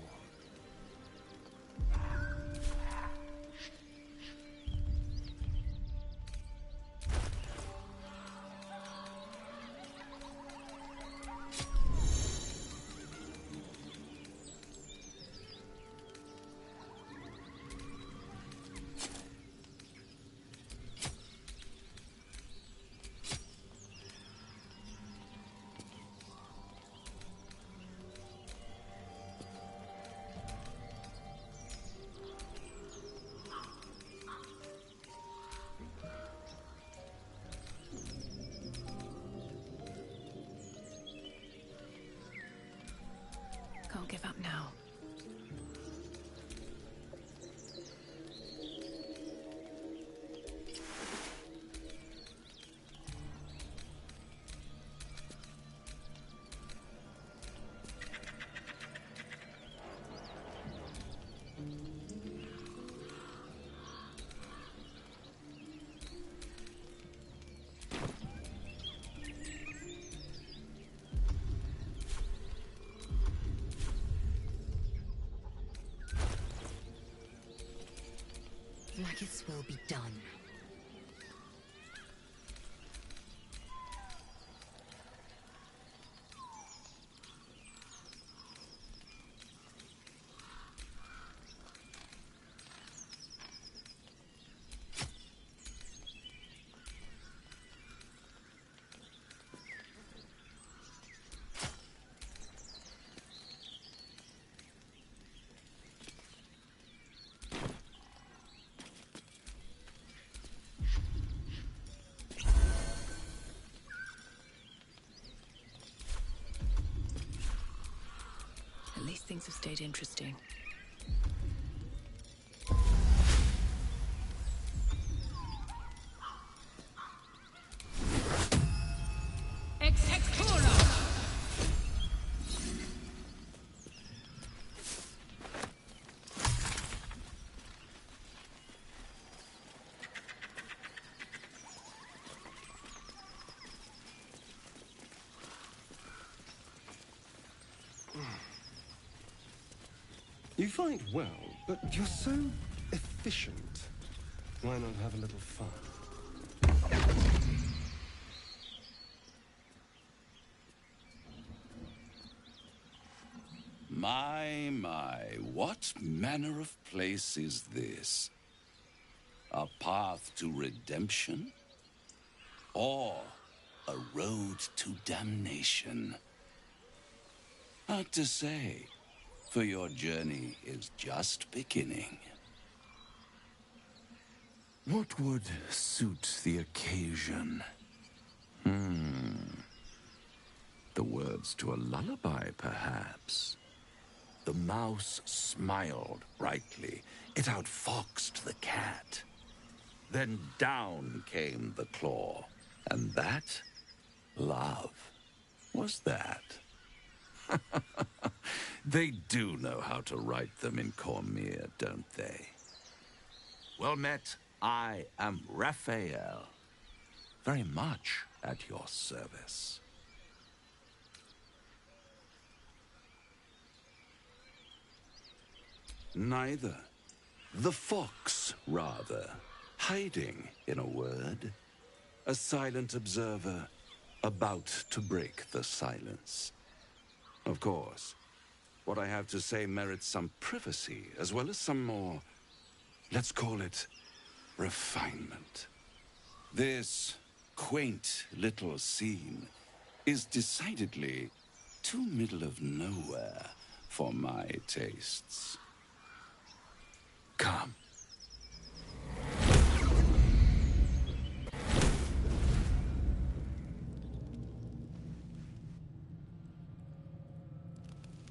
Can't give up now. like its will be done. At least things have stayed interesting. You fight well, but you're so efficient. Why not have a little fun? My, what manner of place is this? A path to redemption? Or a road to damnation? Hard to say, for your journey is just beginning. What would suit the occasion? The words to a lullaby, perhaps. The mouse smiled brightly. It outfoxed the cat. Then down came the claw. And that, love, was that. They do know how to write them in Cormyr, don't they? Well met, I am Raphael. Very much at your service. Neither. The fox, rather. Hiding, in a word. A silent observer, about to break the silence. Of course, what I have to say merits some privacy, as well as some more, let's call it, refinement. This quaint little scene is decidedly too middle of nowhere for my tastes. Come.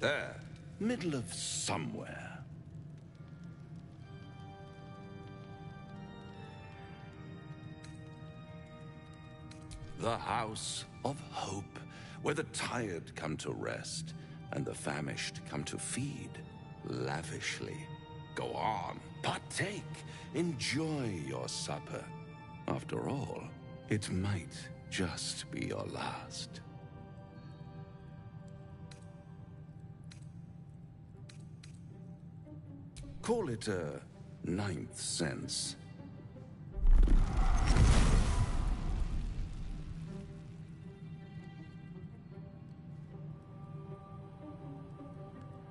There, middle of somewhere. The House of Hope, where the tired come to rest and the famished come to feed lavishly. Go on, partake, enjoy your supper. After all, it might just be your last. Call it a ninth sense.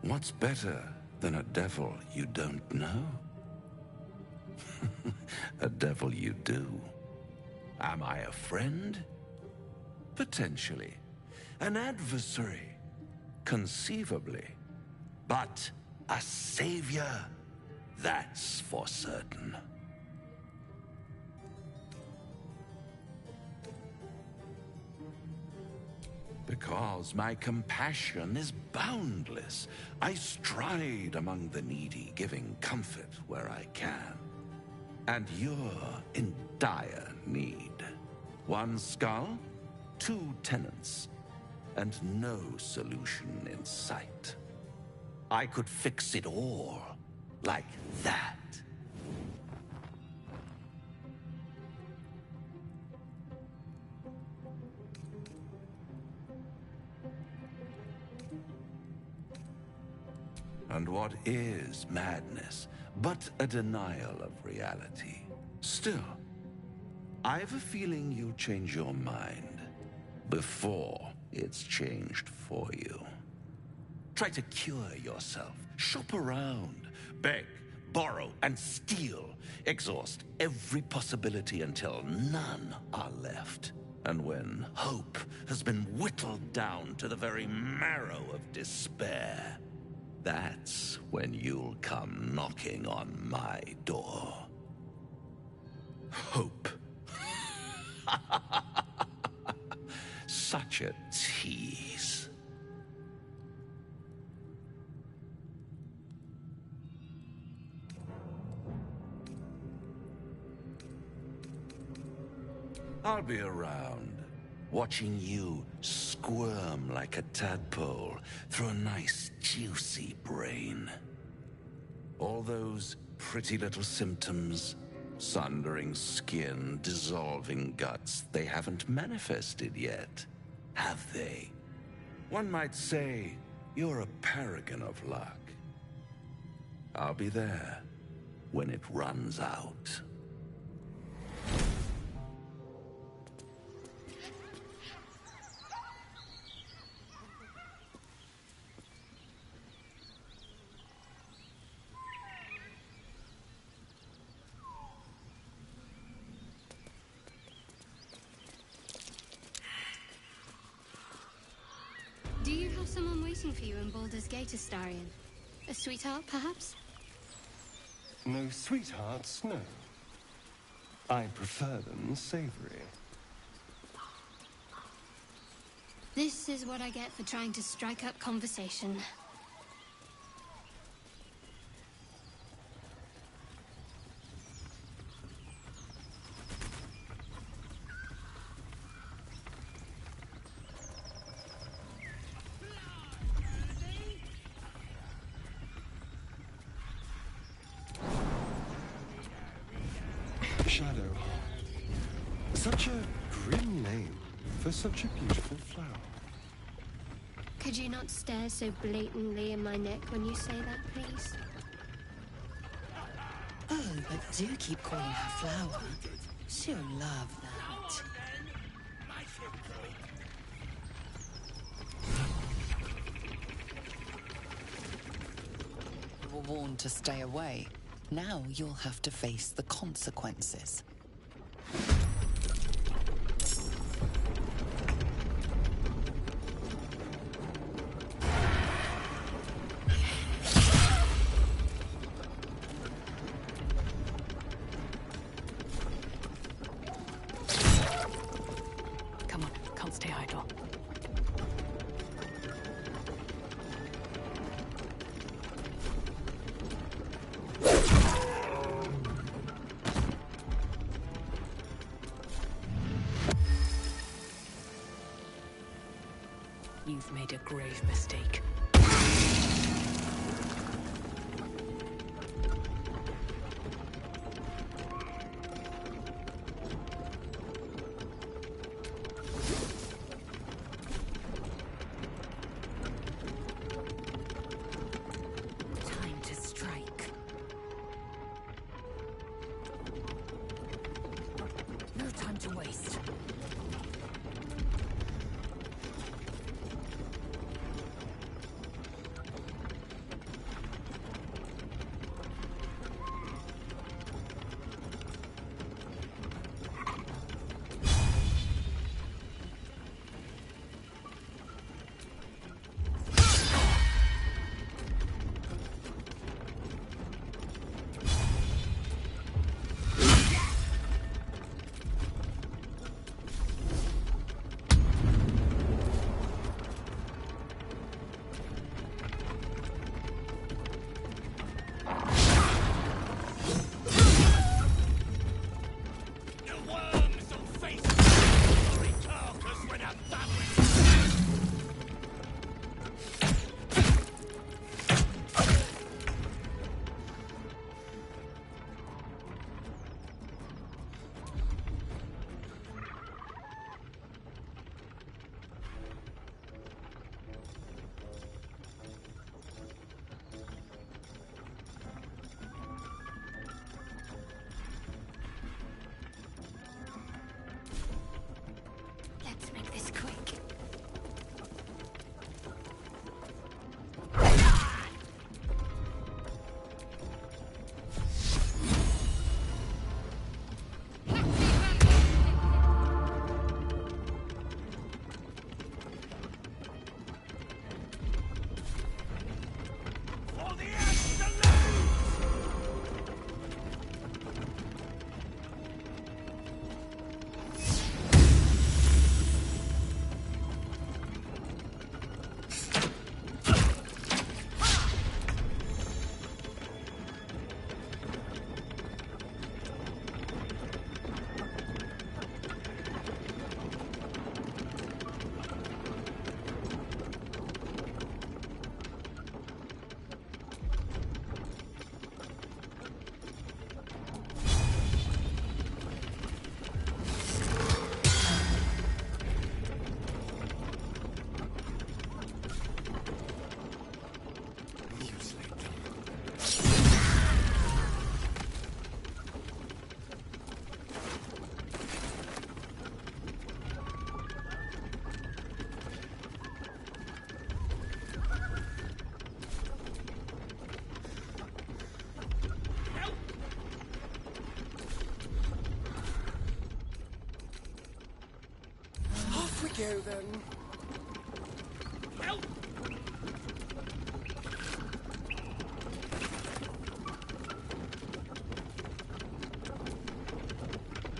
What's better than a devil you don't know? A devil you do. Am I a friend? Potentially. An adversary? Conceivably. But a savior? That's for certain. Because my compassion is boundless. I stride among the needy, giving comfort where I can. And you're in dire need. One skull, 2 tenants, and no solution in sight. I could fix it all, like that. And what is madness but a denial of reality? Still, I have a feeling you'll change your mind before it's changed for you. Try to cure yourself. Shop around. Beg, borrow, and steal. Exhaust every possibility until none are left. And when hope has been whittled down to the very marrow of despair, that's when you'll come knocking on my door. Hope. Such a tease. I'll be around, watching you squirm like a tadpole through a nice, juicy brain. All those pretty little symptoms, sundering skin, dissolving guts, they haven't manifested yet, have they? One might say you're a paragon of luck. I'll be there when it runs out. Do you have someone waiting for you in Baldur's Gate, Astarion? A sweetheart, perhaps? No sweethearts, no. I prefer them savory. This is what I get for trying to strike up conversation. Shadow. Such a grim name for such a beautiful flower. Could you not stare so blatantly in my neck when you say that, please? Oh, but do keep calling her Flower. She'll love that. You were warned to stay away. Now you'll have to face the consequences. Come on, can't stay idle. You've made a grave mistake. Time to strike. No time to waste. go then. Help!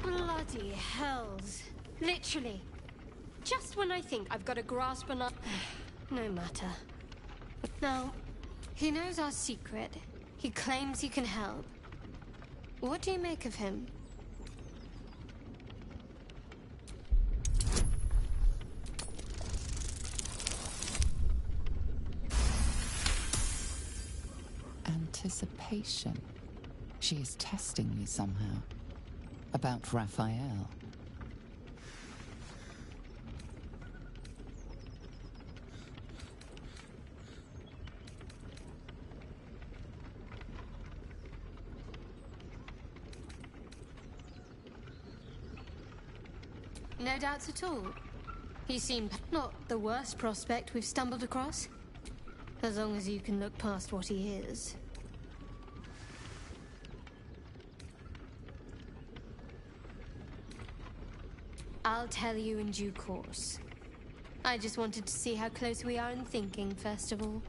Bloody hells. Literally. Just when I think I've got a grasp on our... No matter. Now, he knows our secret. He claims he can help. What do you make of him? Anticipation. She is testing me somehow. About Raphael. No doubts at all. He seemed not the worst prospect we've stumbled across. As long as you can look past what he is. I'll tell you in due course. I just wanted to see how close we are in thinking, first of all.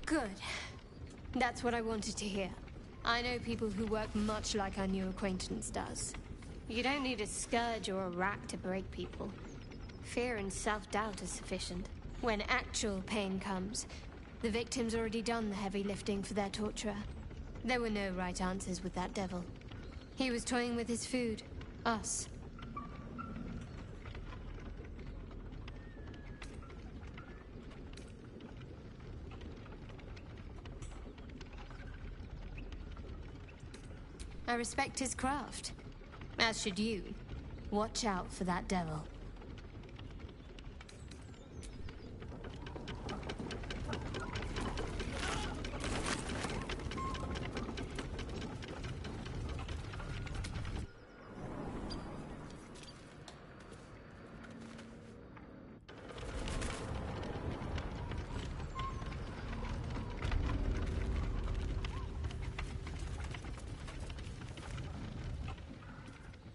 Good. That's what I wanted to hear. I know people who work much like our new acquaintance does. You don't need a scourge or a rack to break people. Fear and self-doubt is sufficient. When actual pain comes, the victim's already done the heavy lifting for their torturer. There were no right answers with that devil. He was toying with his food. Us. I respect his craft. As should you. Watch out for that devil.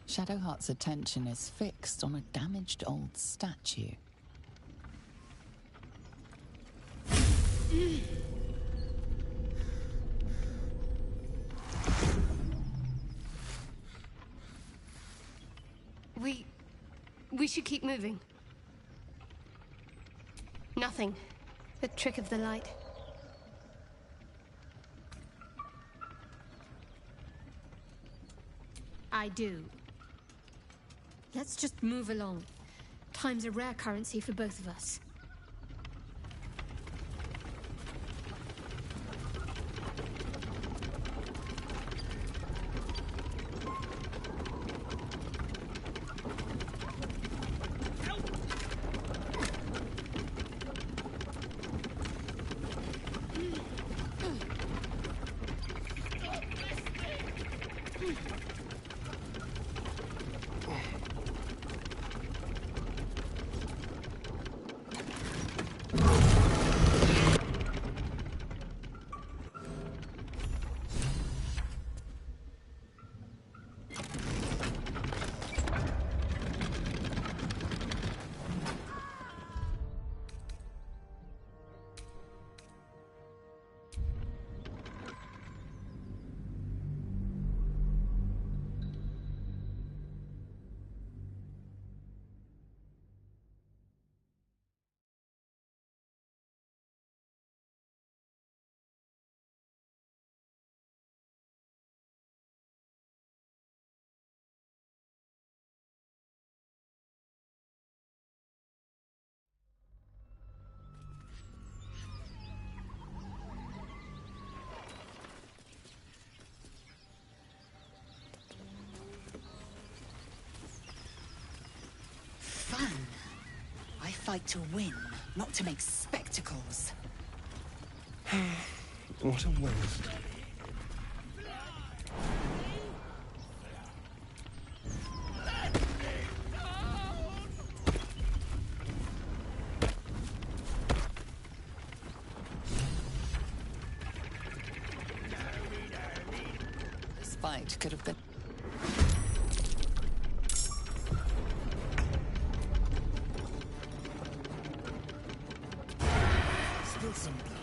Shadowheart's attention is fixed on a damaged old statue. We should keep moving. Nothing. The trick of the light. I do. Let's just move along. Time's a rare currency for both of us. Fun. I fight to win, not to make spectacles. What a waste. fight could have been... Spill some blood.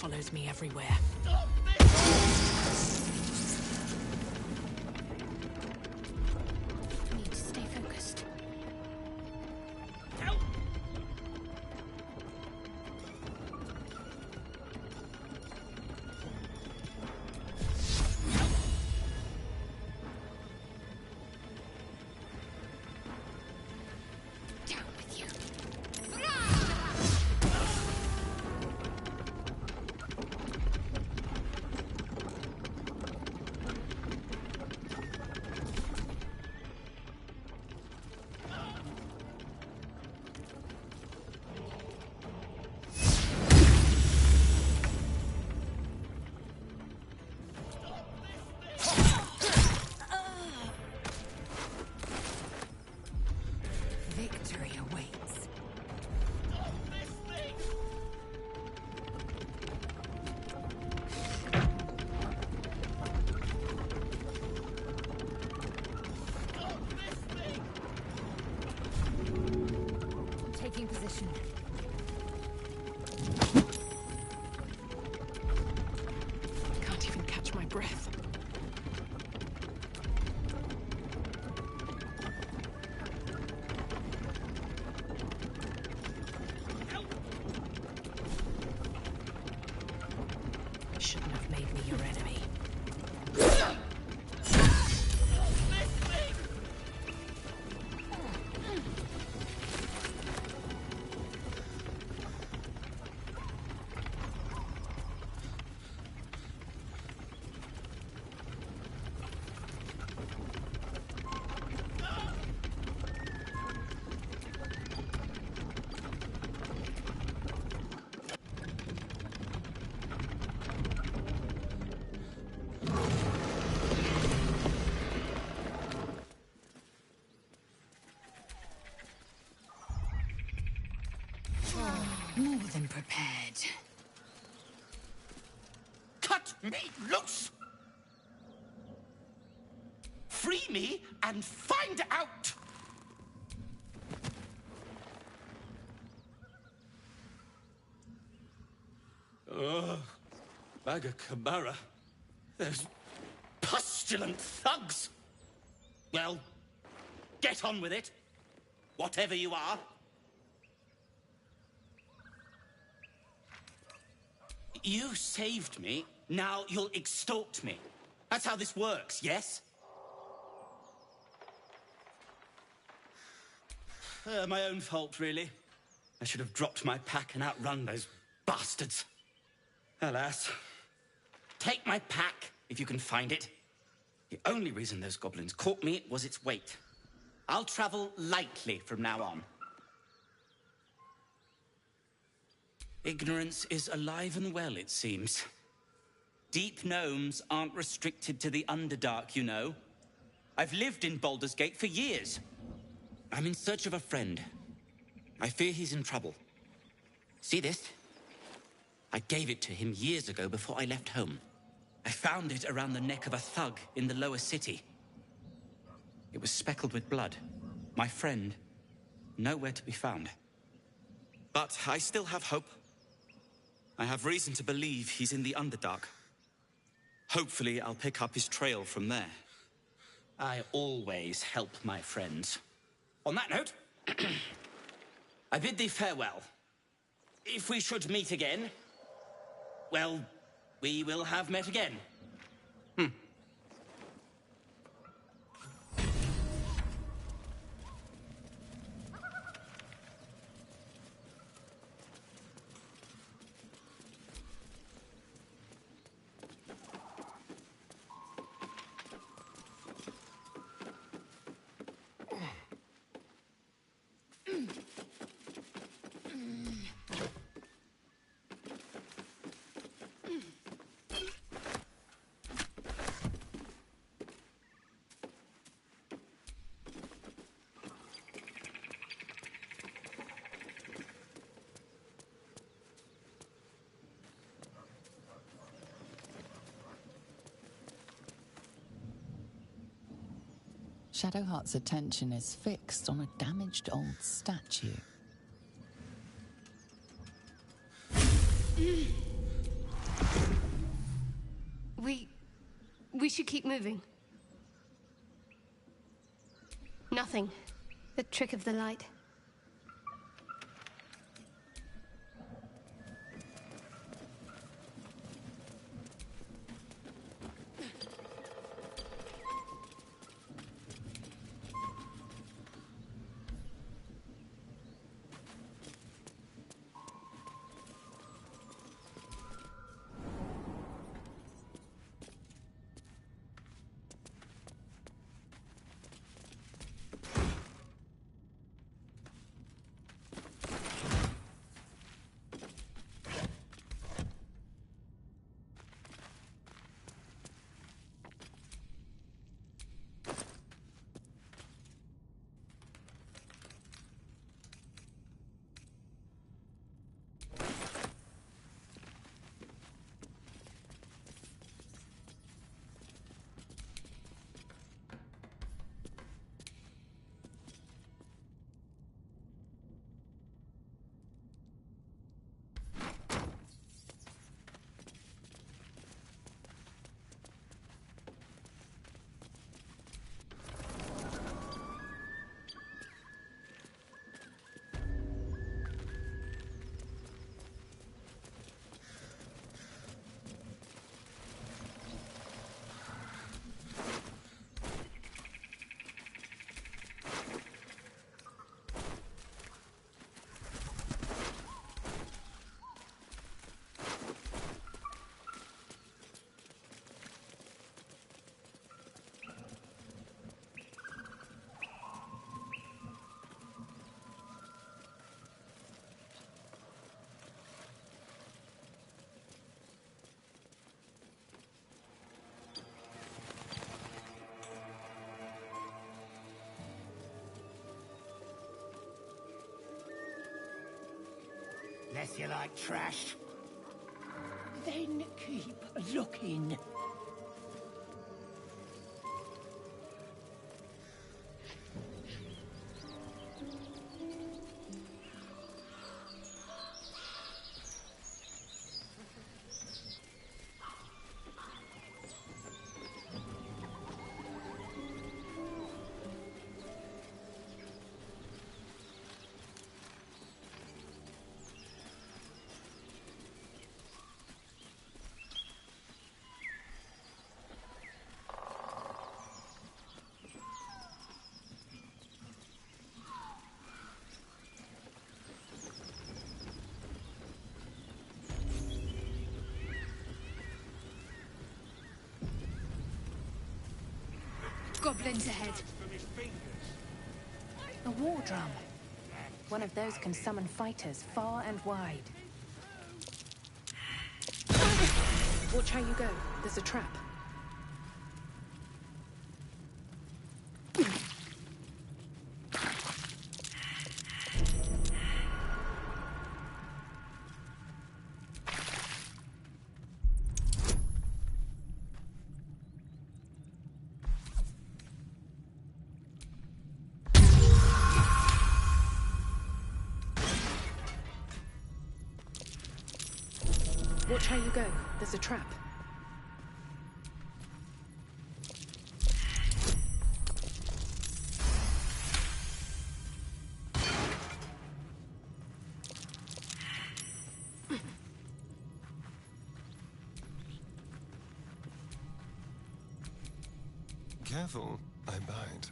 follows me everywhere. I need to stay focused. Down with you. Victory awaits. Taking position. Can't even catch my breath. Shouldn't have made me your enemy. More than prepared. Cut me loose! Free me and find out! Ugh. Baga Kamara. Those pustulant thugs! Well, get on with it. Whatever you are. You saved me, now you'll extort me. That's how this works, yes? My own fault, really. I should have dropped my pack and outrun those bastards. Alas. Take my pack, if you can find it. The only reason those goblins caught me was its weight. I'll travel lightly from now on. Ignorance is alive and well, it seems. Deep gnomes aren't restricted to the Underdark, you know. I've lived in Baldur's Gate for years. I'm in search of a friend. I fear he's in trouble. See this? I gave it to him years ago before I left home. I found it around the neck of a thug in the lower city. It was speckled with blood. My friend, nowhere to be found. But I still have hope. I have reason to believe he's in the Underdark. Hopefully, I'll pick up his trail from there. I always help my friends. On that note, I bid thee farewell. If we should meet again, well, we will have met again. Shadowheart's attention is fixed on a damaged old statue. We should keep moving. Nothing. The trick of the light. Unless you like trash. Then keep looking. Goblins ahead. A war drum. One of those can summon fighters far and wide. Watch how you go. There's a trap. Watch how you go. There's a trap. Careful, I bite.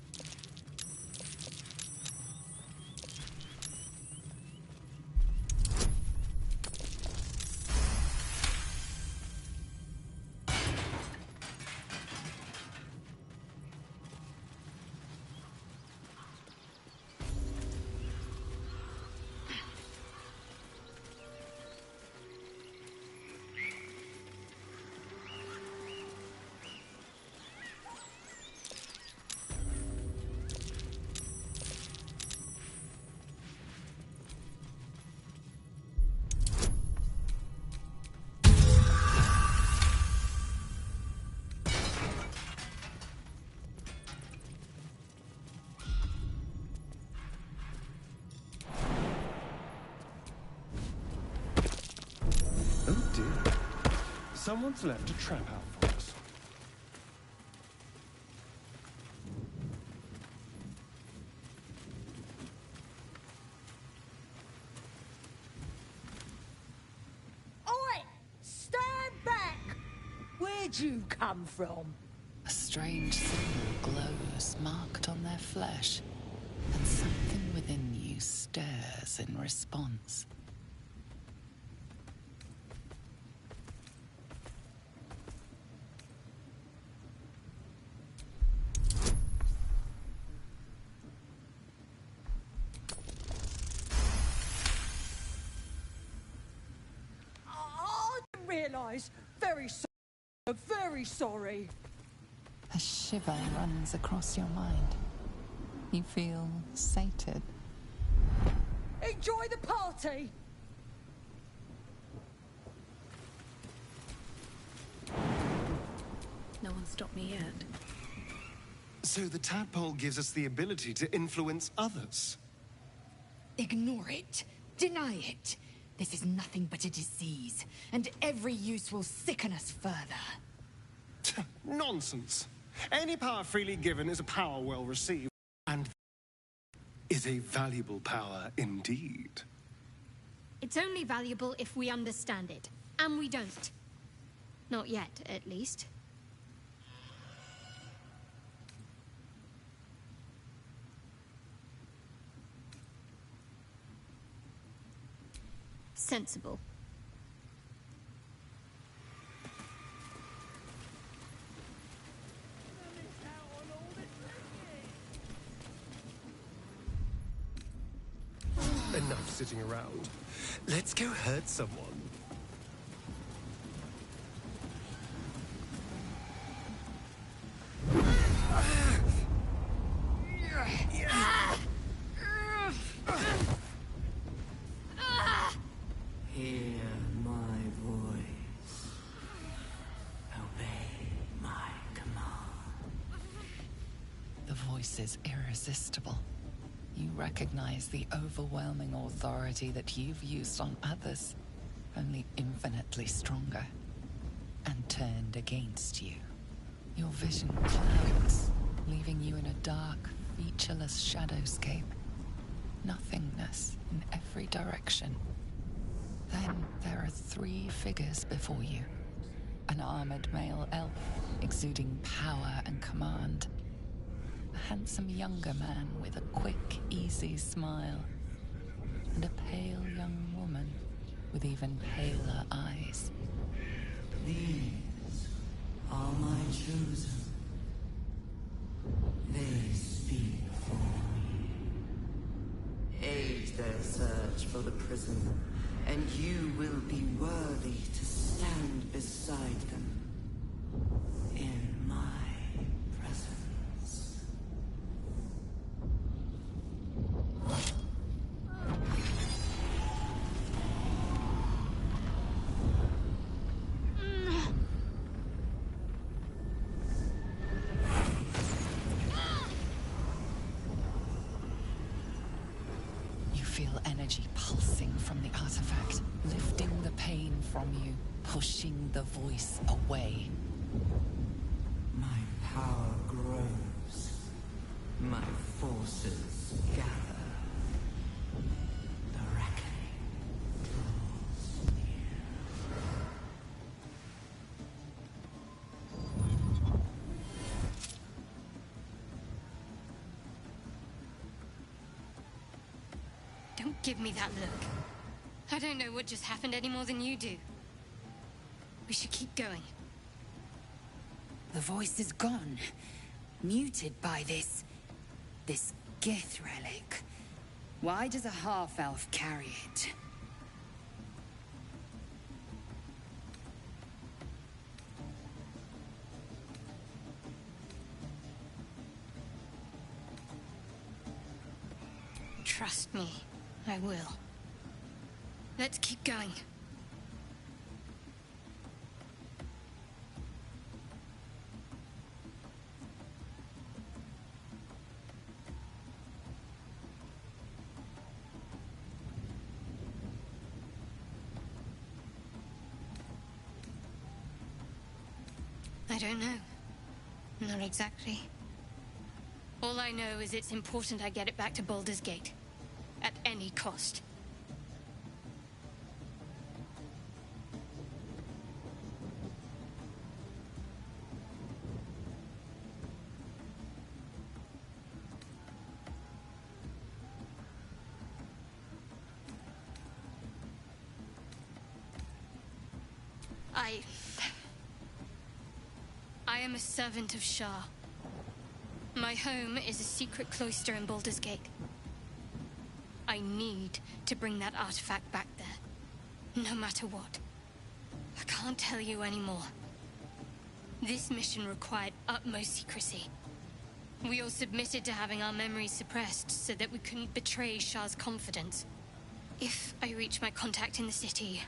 Someone's left a trap out for us. Oi! Stand back! Where'd you come from? A strange symbol glows, marked on their flesh, and something within you stirs in response. I didn't realise. Very sorry. A shiver runs across your mind. You feel sated. Enjoy the party! No one stopped me yet. So the tadpole gives us the ability to influence others. Ignore it. Deny it. This is nothing but a disease, and every use will sicken us further. Nonsense. Any power freely given is a power well received, and is a valuable power indeed. It's only valuable if we understand it, and we don't. Not yet, at least. Sensible. Enough sitting around. Let's go hurt someone. Hear my voice. Obey my command. The voice is irresistible. You recognize the overwhelming authority that you've used on others, only infinitely stronger, and turned against you. Your vision clouds, leaving you in a dark, featureless shadowscape. Nothingness in every direction. Then there are 3 figures before you. An armored male elf, exuding power and command. A handsome younger man with a quick, easy smile. And a pale young woman with even paler eyes. These are my chosen. They speak for me. Aid their search for the prison, and you will be worthy to stand beside them in my presence. You feel energy pulsing from the artifact, lifting the pain from you, pushing the voice away. My power grows. My forces gather. The reckoning draws near. Don't give me that look. I don't know what just happened any more than you do. We should keep going. The voice is gone. Muted by this Gith relic. Why does a half-elf carry it? Trust me, I will. Let's keep going. I don't know. Not exactly. All I know is it's important I get it back to Baldur's Gate. At any cost. I am a servant of Shah. My home is a secret cloister in Baldur's Gate. I need to bring that artifact back there, no matter what. I can't tell you anymore. This mission required utmost secrecy. We all submitted to having our memories suppressed so that we couldn't betray Shah's confidence. If I reach my contact in the city,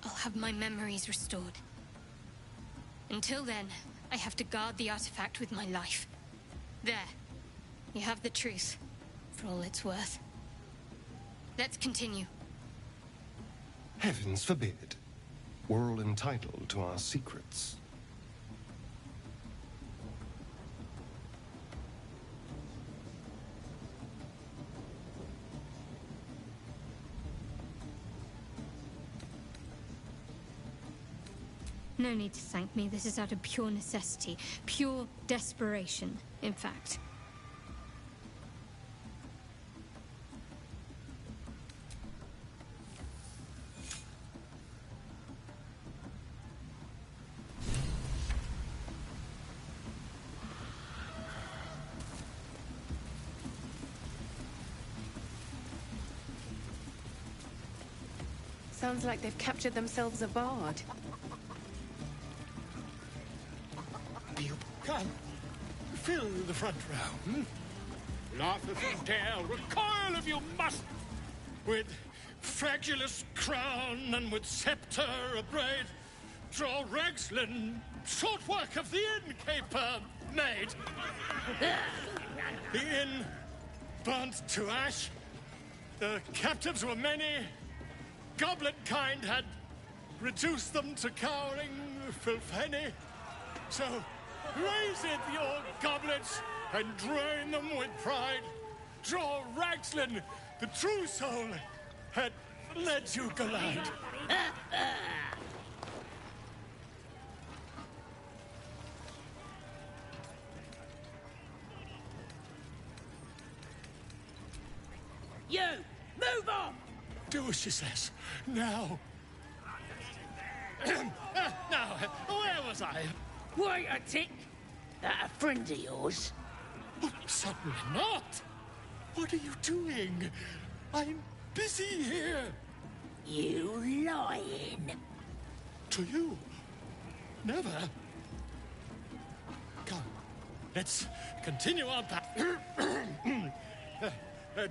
I'll have my memories restored. Until then, I have to guard the artifact with my life. There. You have the truth, for all it's worth. Let's continue. Heavens forbid. We're all entitled to our secrets. No need to thank me. This is out of pure necessity. Pure desperation, in fact. Sounds like they've captured themselves a bard. Come, fill the front row. Laugh if you dare, recoil if you must. With fragulous crown and with sceptre abraid, draw Ragslin, short work of the innkeeper made. The inn burnt to ash. The captives were many. Goblet kind had reduced them to cowering filfenny. So raise it, your goblets, and drain them with pride. Draw Ragslin, the true soul, had led you glide. You! Move on! Do as she says. Now. Now, where was I? Wait a tick. That a friend of yours? Oh, certainly not. What are you doing? I'm busy here. You lying. To you? Never. Come, let's continue our path.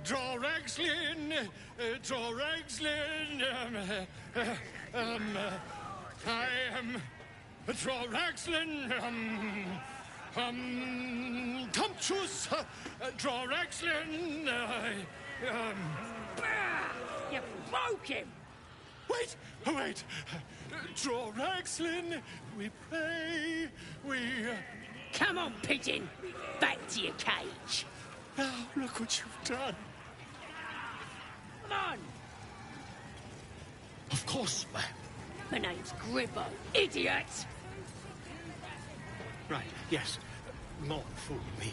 Draw Ragslin, draw Ragslin. I am draw Ragslin. Tumptuous, draw Ragslin. You broke him. Wait, wait. Draw Ragslin. We pray. We. Come on, pigeon. Back to your cage. Now, look what you've done. Come on. Of course, ma'am. My name's Gribbo. Idiot! Right, yes. Not fool me.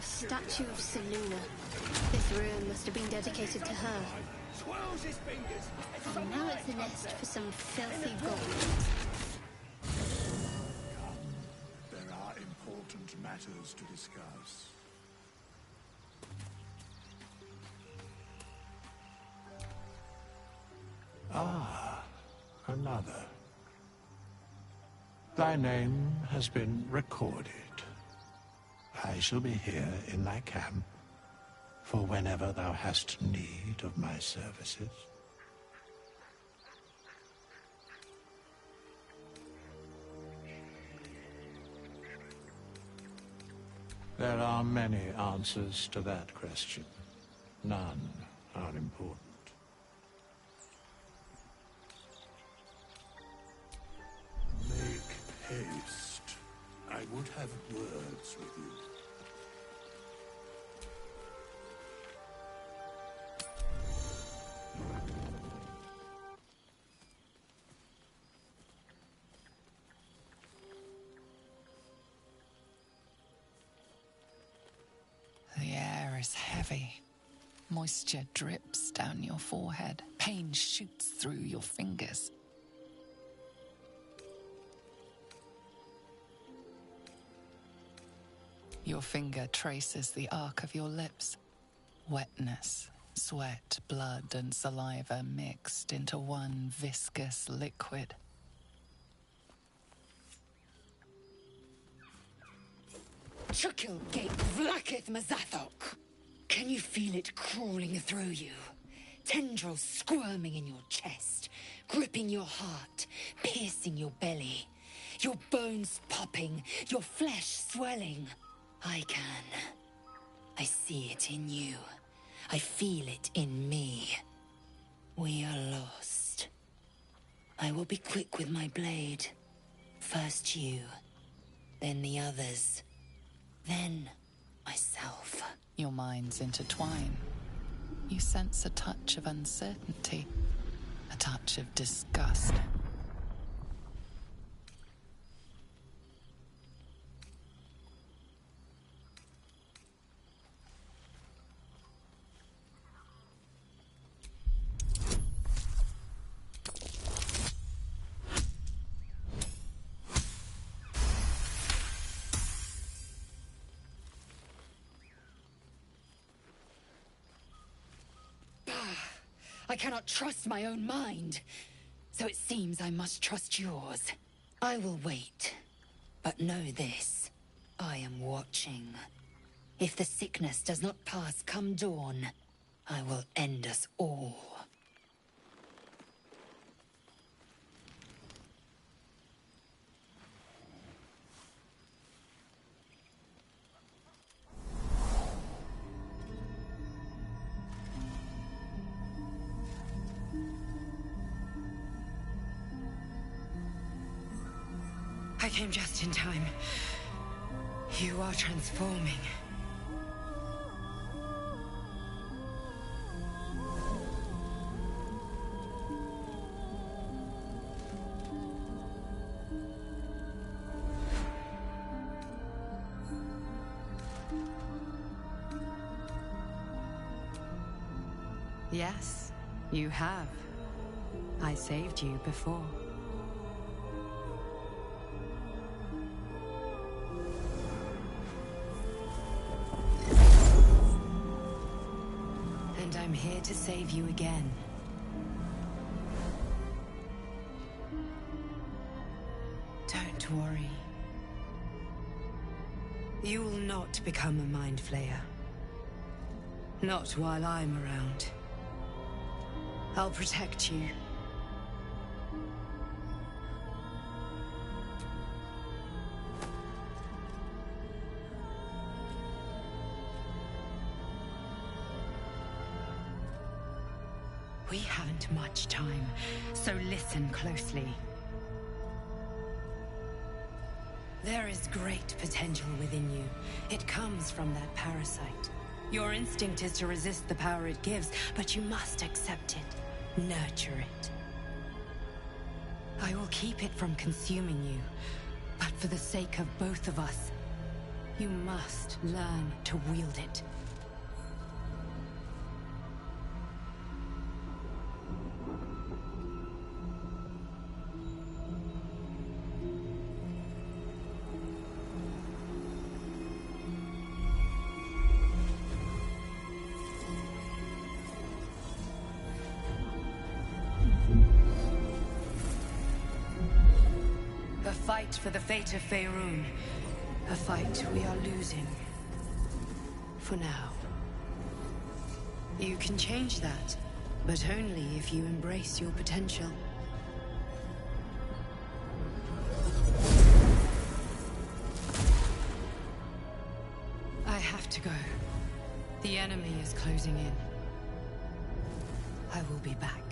Statue of Seluna. This room must have been dedicated to her. And now it's a nest for some filthy goblins. There are important matters to discuss. Ah, another. Thy name has been recorded. I shall be here in thy camp for whenever thou hast need of my services. There are many answers to that question. None are important. Make haste. I would have words with you. The air is heavy. Moisture drips down your forehead. Pain shoots through your fingers. Your finger traces the arc of your lips. Wetness, sweat, blood, and saliva mixed into one viscous liquid. Chukil Gate Vlakith Mazathok! Can you feel it crawling through you? Tendrils squirming in your chest, gripping your heart, piercing your belly. Your bones popping, your flesh swelling. I can. I see it in you. I feel it in me. We are lost. I will be quick with my blade. First you, then the others, then myself. Your minds intertwine. You sense a touch of uncertainty, a touch of disgust. I cannot trust my own mind. So it seems I must trust yours. I will wait. But know this. I am watching. If the sickness does not pass come dawn, I will end us all. I came just in time. You are transforming. Yes, you have. I saved you before. And I'm here to save you again. Don't worry. You will not become a Mind Flayer. Not while I'm around. I'll protect you. We haven't much time, so listen closely. There is great potential within you. It comes from that parasite. Your instinct is to resist the power it gives, but you must accept it, nurture it. I will keep it from consuming you, but for the sake of both of us, you must learn to wield it. A fight for the fate of Faerun. A fight we are losing. For now. You can change that, but only if you embrace your potential. go. The enemy is closing in. I will be back.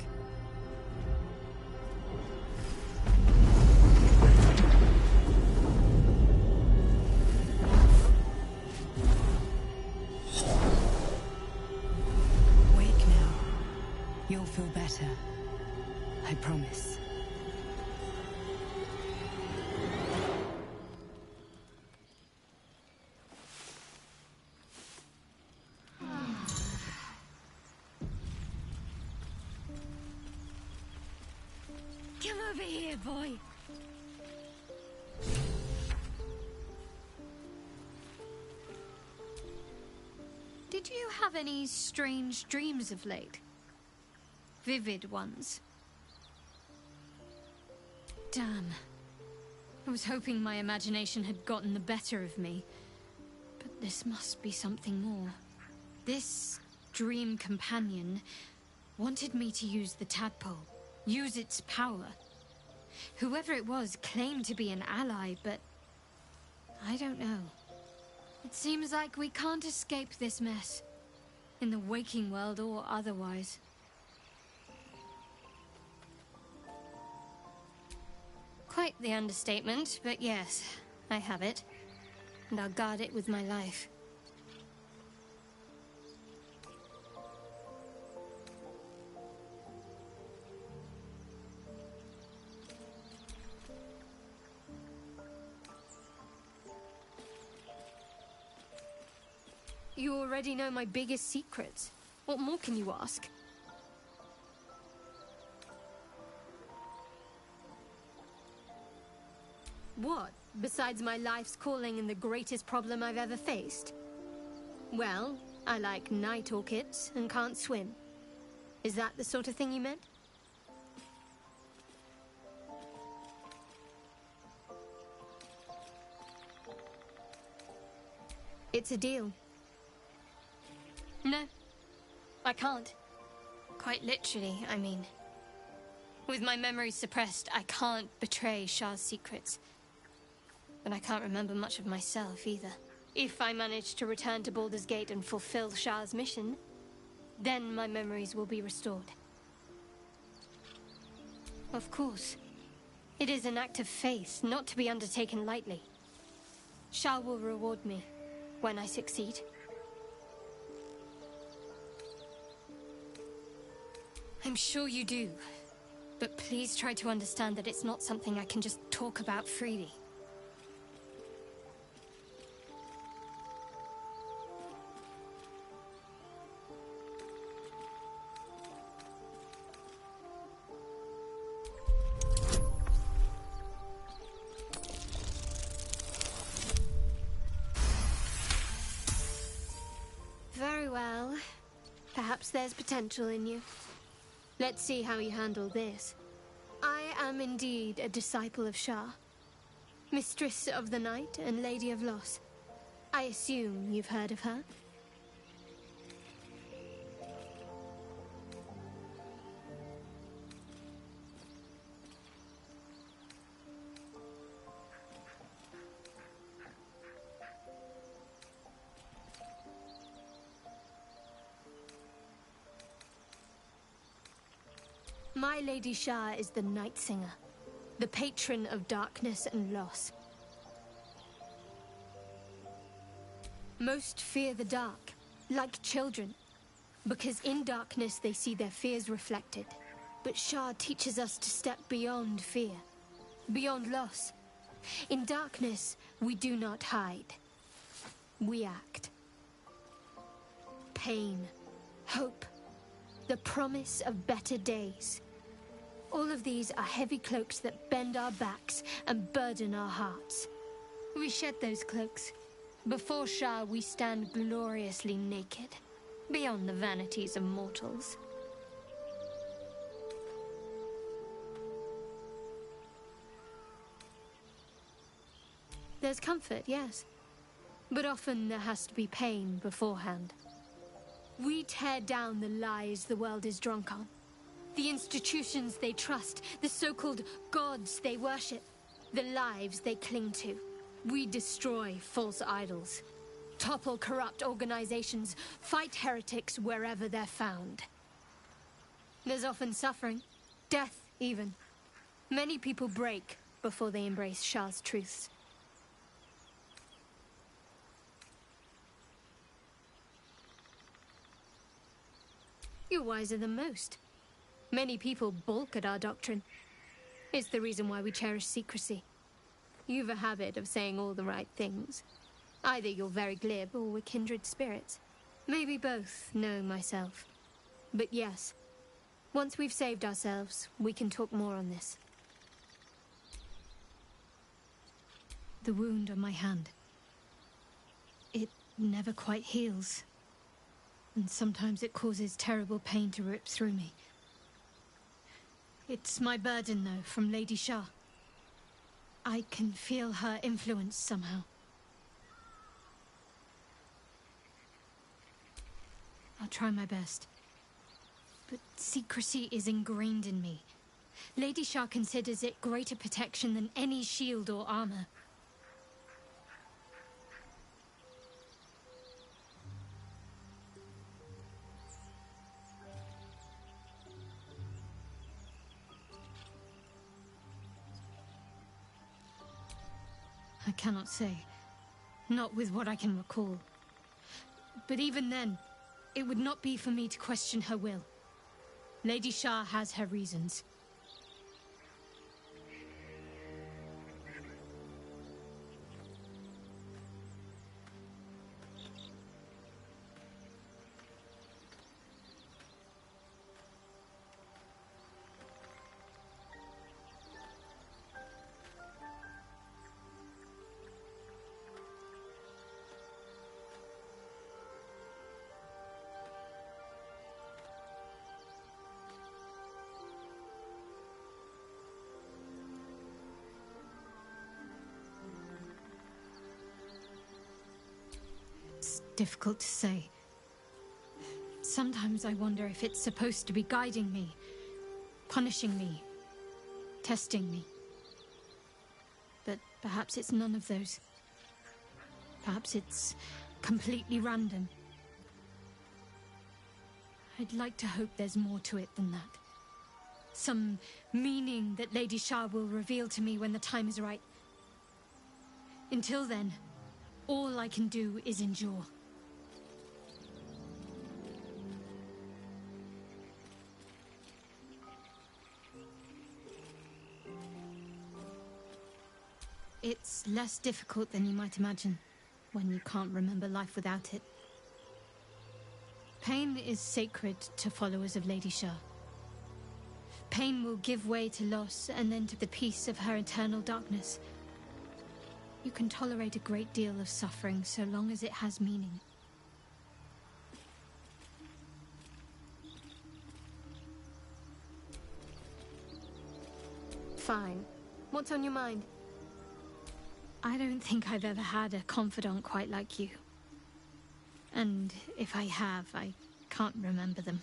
Wake now. You'll feel better. I promise. Come over here, boy. Did you have any strange dreams of late? Vivid ones? Damn. I was hoping my imagination had gotten the better of me. But this must be something more. This dream companion wanted me to use the tadpole. Use its power. Whoever it was claimed to be an ally, but I don't know. It seems like we can't escape this mess, in the waking world or otherwise. Quite the understatement, but yes, I have it. And I'll guard it with my life. You already know my biggest secrets. What more can you ask? What, besides my life's calling and the greatest problem I've ever faced? Well, I like night orchids and can't swim. Is that the sort of thing you meant? It's a deal. No, I can't. Quite literally, I mean. With my memories suppressed, I can't betray Shah's secrets. But I can't remember much of myself either. If I manage to return to Baldur's Gate and fulfill Shah's mission, then my memories will be restored. Of course. It is an act of faith, not to be undertaken lightly. Shah will reward me when I succeed. I'm sure you do. But please try to understand that it's not something I can just talk about freely. Very well. Perhaps there's potential in you. Let's see how you handle this. I am indeed a disciple of Shah, Mistress of the Night and Lady of Loss. I assume you've heard of her? My Lady Shah is the Night Singer, the patron of darkness and loss. Most fear the dark, like children, because in darkness they see their fears reflected. But Shah teaches us to step beyond fear, beyond loss. In darkness, we do not hide. We act. Pain, hope, the promise of better days. All of these are heavy cloaks that bend our backs and burden our hearts. We shed those cloaks. Before Shah, we stand gloriously naked, beyond the vanities of mortals. There's comfort, yes. But often there has to be pain beforehand. We tear down the lies the world is drunk on. The institutions they trust, the so-called gods they worship, the lives they cling to. We destroy false idols. topple corrupt organizations, fight heretics wherever they're found. There's often suffering, death even. Many people break before they embrace Shah's truths. You're wiser than most. Many people balk at our doctrine. It's the reason why we cherish secrecy. You've a habit of saying all the right things. Either you're very glib or we're kindred spirits. Maybe both, knowing myself. But yes, once we've saved ourselves, we can talk more on this. The wound on my hand. It never quite heals. And sometimes it causes terrible pain to rip through me. It's my burden, though, from Lady Shah. I can feel her influence somehow. I'll try my best. But secrecy is ingrained in me. Lady Shah considers it greater protection than any shield or armor. I cannot say. Not with what I can recall. But even then, it would not be for me to question her will. Lady Shah has her reasons. Difficult to say. Sometimes I wonder if it's supposed to be guiding me, punishing me, testing me. But perhaps it's none of those. Perhaps it's completely random. I'd like to hope there's more to it than that. Some meaning that Lady Shah will reveal to me when the time is right. Until then, all I can do is endure. It's less difficult than you might imagine, when you can't remember life without it. Pain is sacred to followers of Lady Shah. Pain will give way to loss and then to the peace of her eternal darkness. You can tolerate a great deal of suffering so long as it has meaning. Fine. What's on your mind? I don't think I've ever had a confidant quite like you. And if I have, I can't remember them.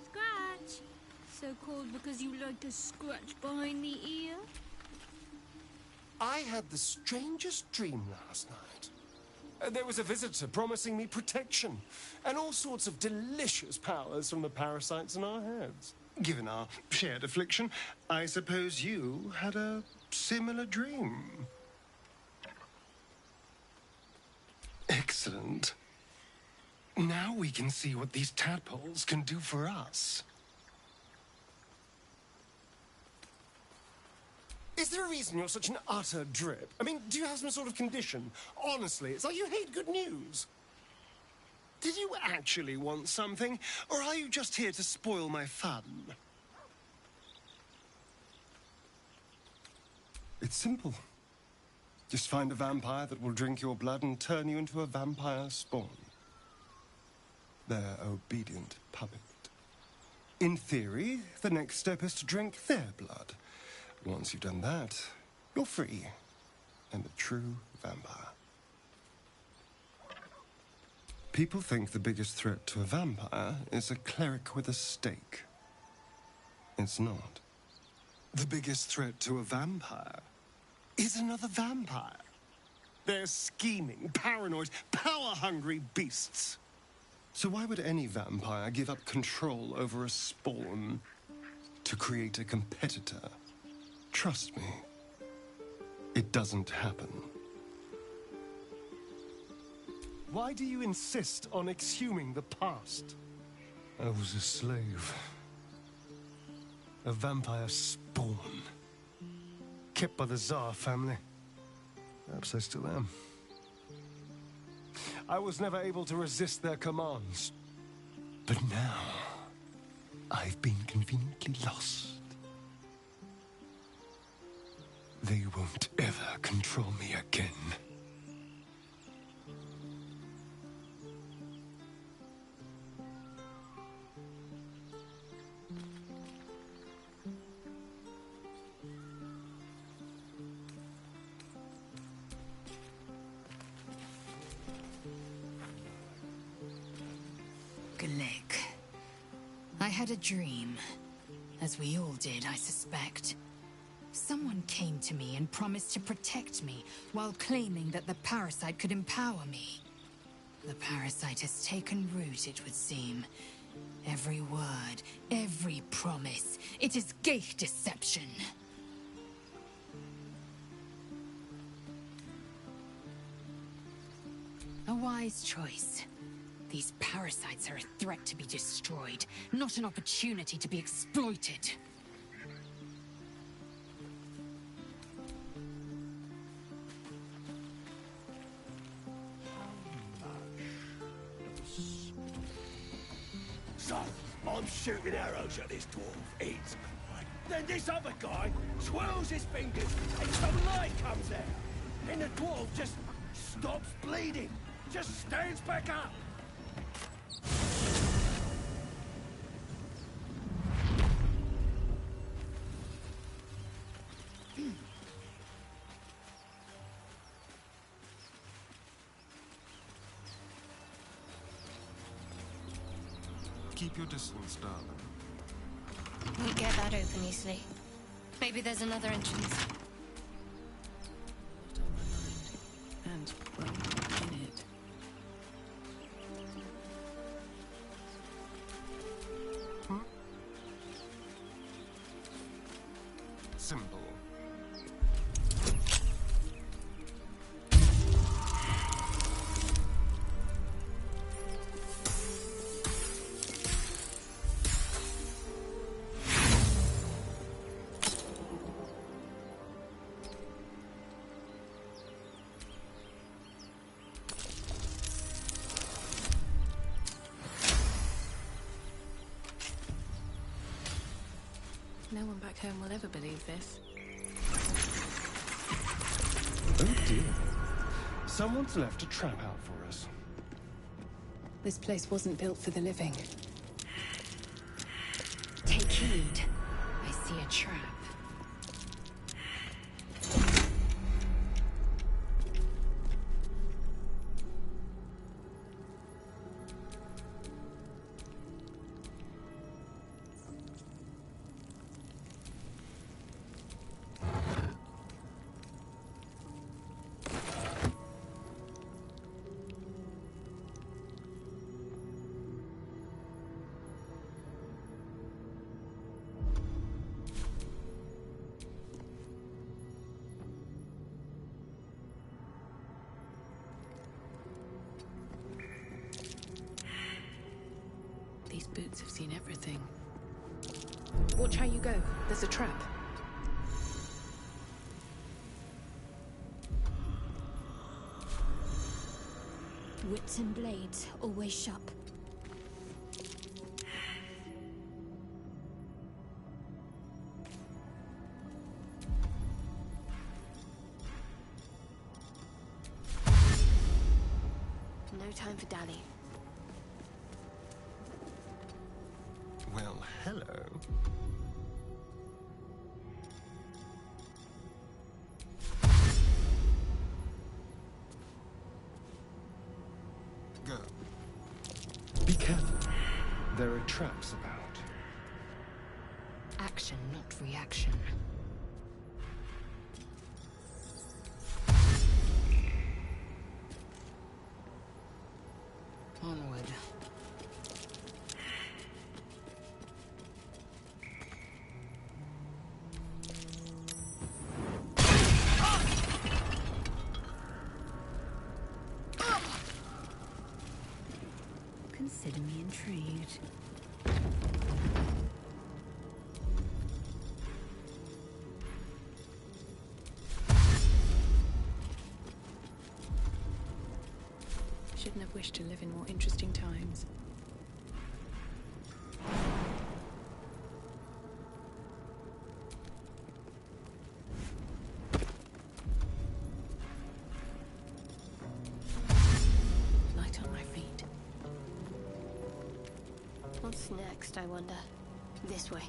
Scratch! So called because you like to scratch behind the ear? I had the strangest dream last night. There was a visitor promising me protection and all sorts of delicious powers from the parasites in our heads. Given our shared affliction, I suppose you had a similar dream. Excellent. Now we can see what these tadpoles can do for us. Is there a reason you're such an utter drip? I mean, do you have some sort of condition? Honestly, it's like you hate good news. Did you actually want something, or are you just here to spoil my fun? It's simple. Just find a vampire that will drink your blood and turn you into a vampire spawn. Their obedient puppet. In theory, the next step is to drink their blood. Once you've done that, you're free and a true vampire. People think the biggest threat to a vampire is a cleric with a stake. It's not. The biggest threat to a vampire is another vampire. They're scheming, paranoid, power-hungry beasts. So why would any vampire give up control over a spawn to create a competitor? Trust me, it doesn't happen. Why do you insist on exhuming the past? I was a slave. A vampire spawn. Kept by the Tsar family. Perhaps I still am. I was never able to resist their commands. But now, I've been conveniently lost. They won't ever control me again. Glick. I had a dream. As we all did, I suspect. Someone came to me and promised to protect me, while claiming that the parasite could empower me. The parasite has taken root, it would seem. Every word, every promise, it is gate deception. A wise choice. These parasites are a threat to be destroyed, not an opportunity to be exploited. So, I'm shooting arrows at this dwarf. It's fine. Then this other guy swirls his fingers until light comes out. And the dwarf just stops bleeding. Just stands back up. Keep your distance, darling. We get that open easily. Maybe there's another entrance. And well, in it. Simple. No one back home will ever believe this. Oh dear. Someone's left a trap out for us. This place wasn't built for the living. Take heed. I see a trap. These boots have seen everything. Watch how you go. There's a trap. Wits and blades, always sharp. No time for dally. Well, hello. Go. Be careful. There are traps about. Action, not reaction. Onward. Consider me intrigued. Shouldn't have wished to live in more interesting times. Light on my feet. What's next, I wonder? This way.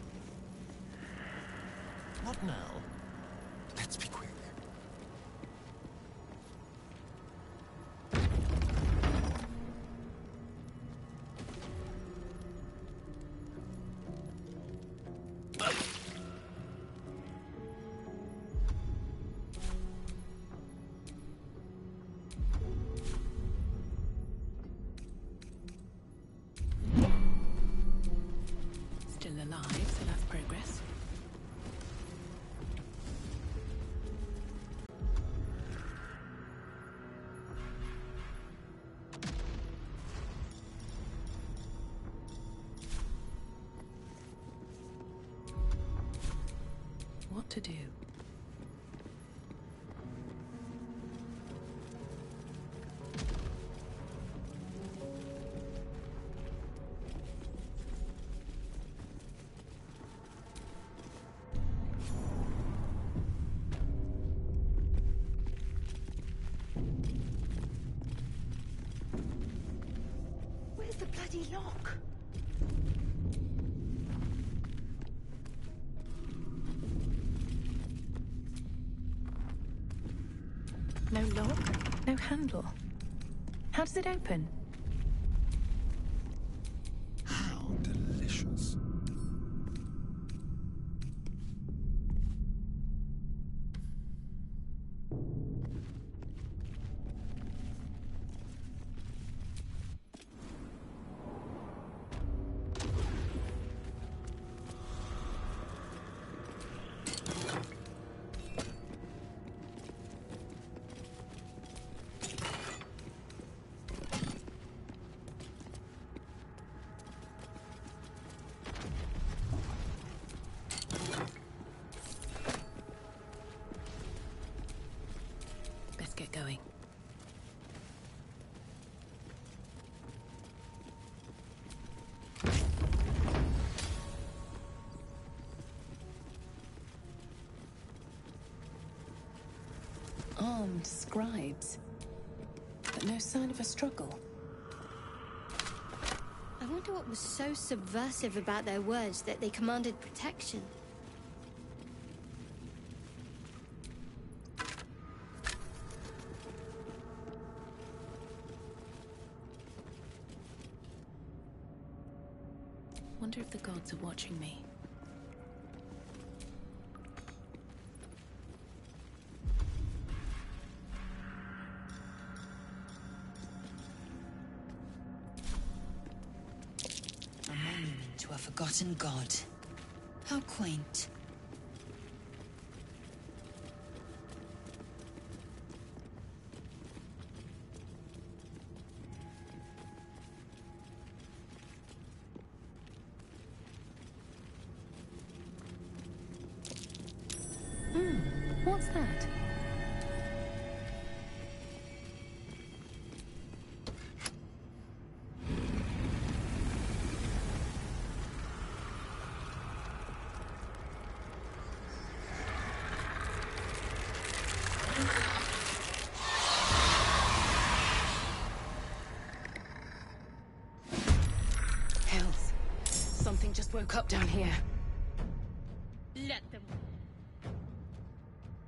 What now? Let's be quick. Still alive, so that's progress. What to do? Where's the bloody lock? No lock, no handle. How does it open? How delicious. Let's get going. Armed scribes, but no sign of a struggle. I wonder what was so subversive about their words that they commanded protection. Wonder if the gods are watching me. A monument to a forgotten god. How quaint. What's that? Hells. Something just woke up down here. Let them.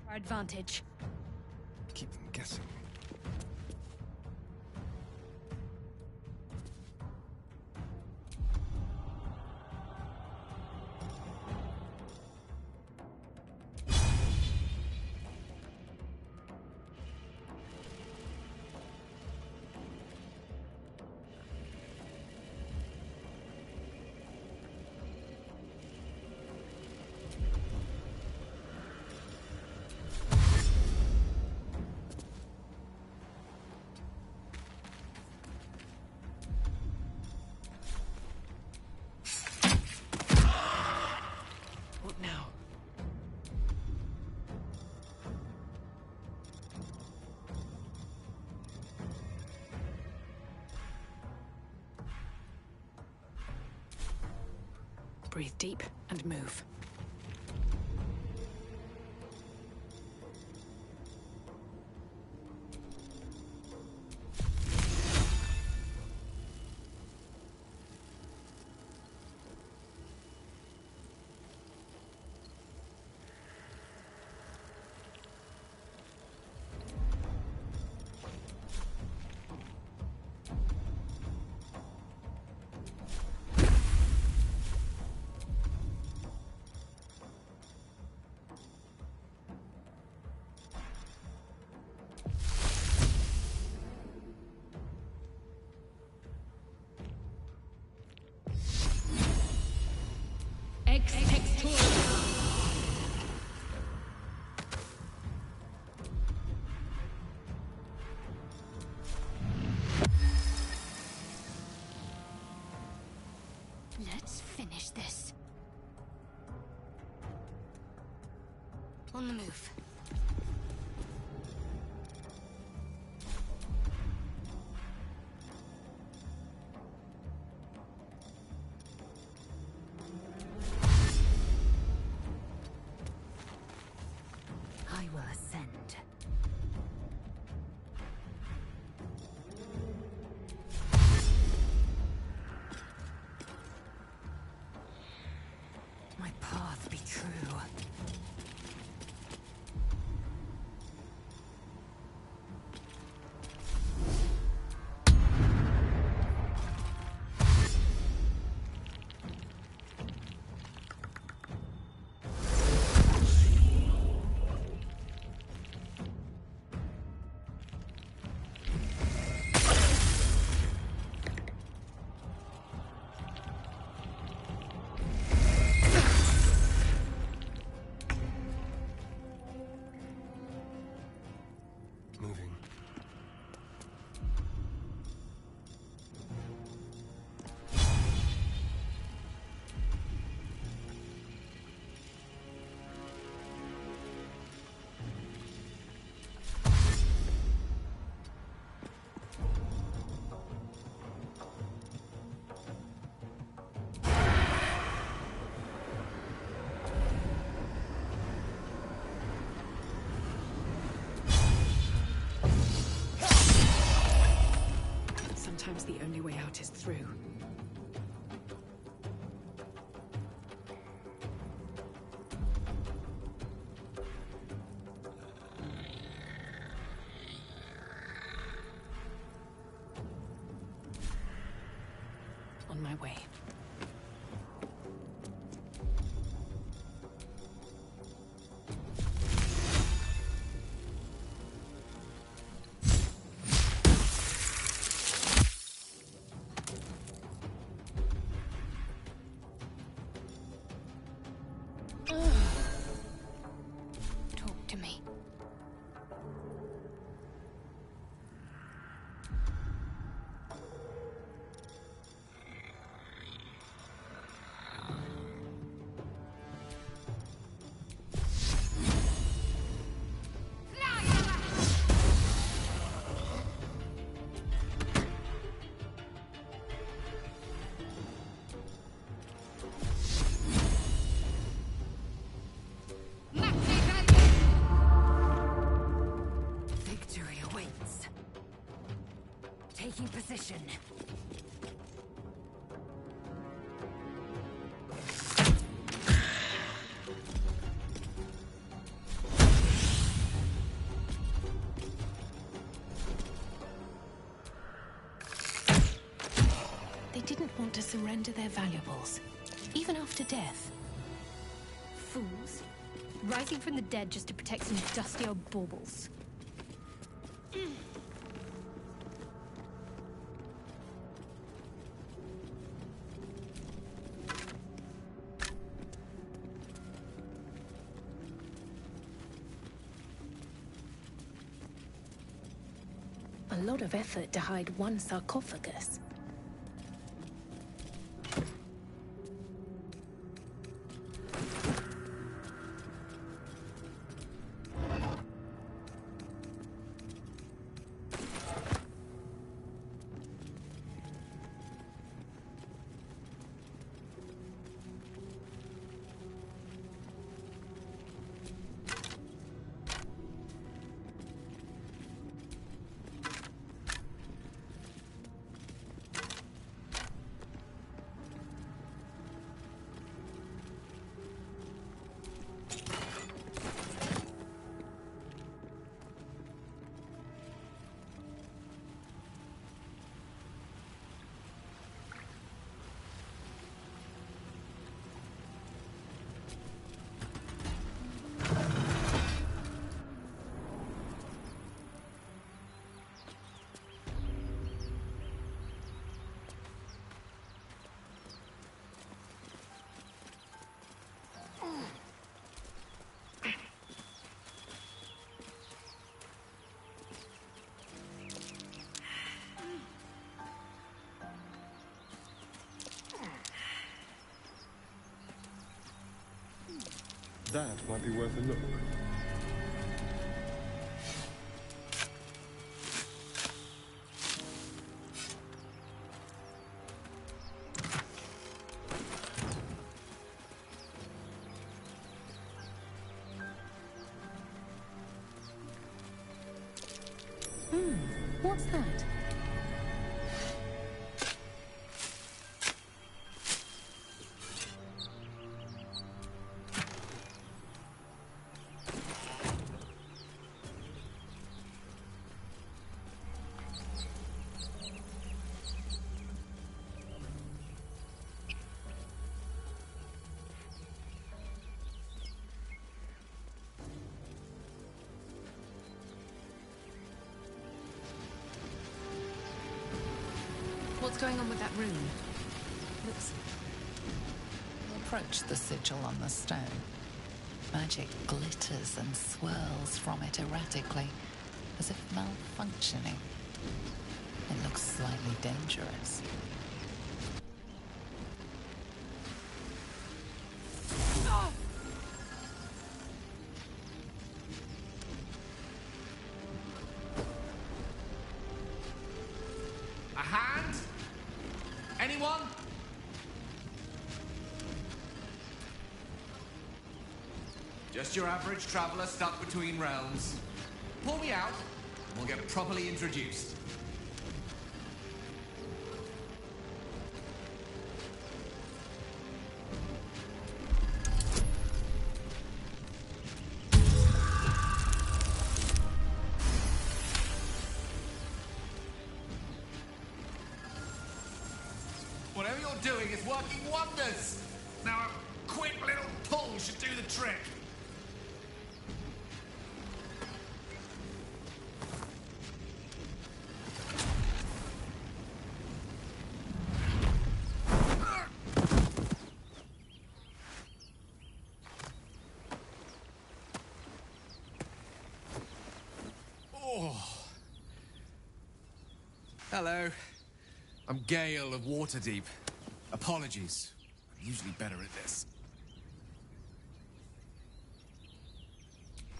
Our advantage. Keep them guessing. Breathe deep and move. Let's finish this. On the move. I will ascend. My path be true. Moving. Sometimes the only way out is through. On my way. Talk to me. Victory awaits. Taking position. They didn't want to surrender their valuables, even after death. Fools. Rising from the dead just to protect some dusty old baubles. A lot of effort to hide one sarcophagus. That might be worth a look. What's that? What's going on with that rune? Looks... Approach the sigil on the stone. Magic glitters and swirls from it erratically, as if malfunctioning. It looks slightly dangerous. A hand? Anyone? Just your average traveler stuck between realms. Pull me out, and we'll get properly introduced. Whatever you're doing is working wonders. Now a quick little pull should do the trick. Oh. Hello. I'm Gale of Waterdeep. Apologies. I'm usually better at this.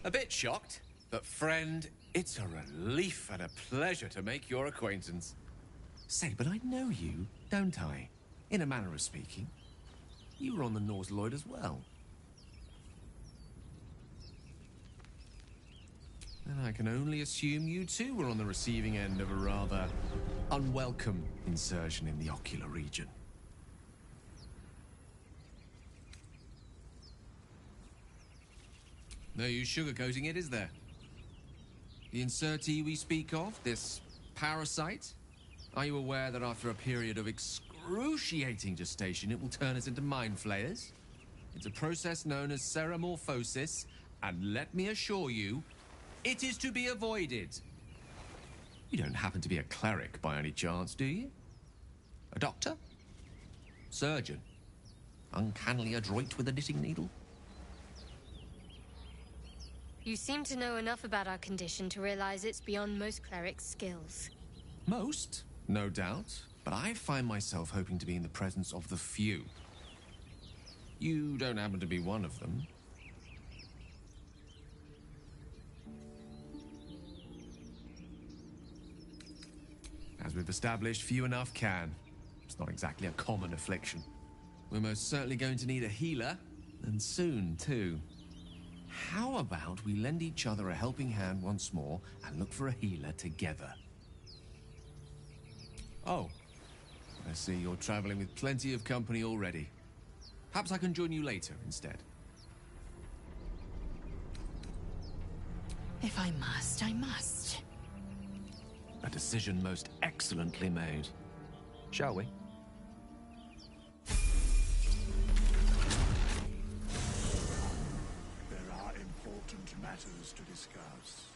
A bit shocked, but friend, it's a relief and a pleasure to make your acquaintance. Say, but I know you, don't I? In a manner of speaking. You were on the Norse Lloyd as well. And I can only assume you too were on the receiving end of a rather unwelcome insertion in the ocular region. No use sugarcoating it, is there? The insertee we speak of, this parasite, are you aware that after a period of excruciating gestation, it will turn us into mind flayers? It's a process known as ceramorphosis, and let me assure you, it is to be avoided. You don't happen to be a cleric by any chance, do you? A doctor? Surgeon? Uncannily adroit with a knitting needle? You seem to know enough about our condition to realize it's beyond most clerics' skills. Most, no doubt. But I find myself hoping to be in the presence of the few. You don't happen to be one of them. As we've established, few enough can. It's not exactly a common affliction. We're most certainly going to need a healer, and soon, too. How about we lend each other a helping hand once more and look for a healer together? Oh, I see you're traveling with plenty of company already. Perhaps I can join you later instead. If I must, I must. A decision most excellently made. Shall we? There are important matters to discuss.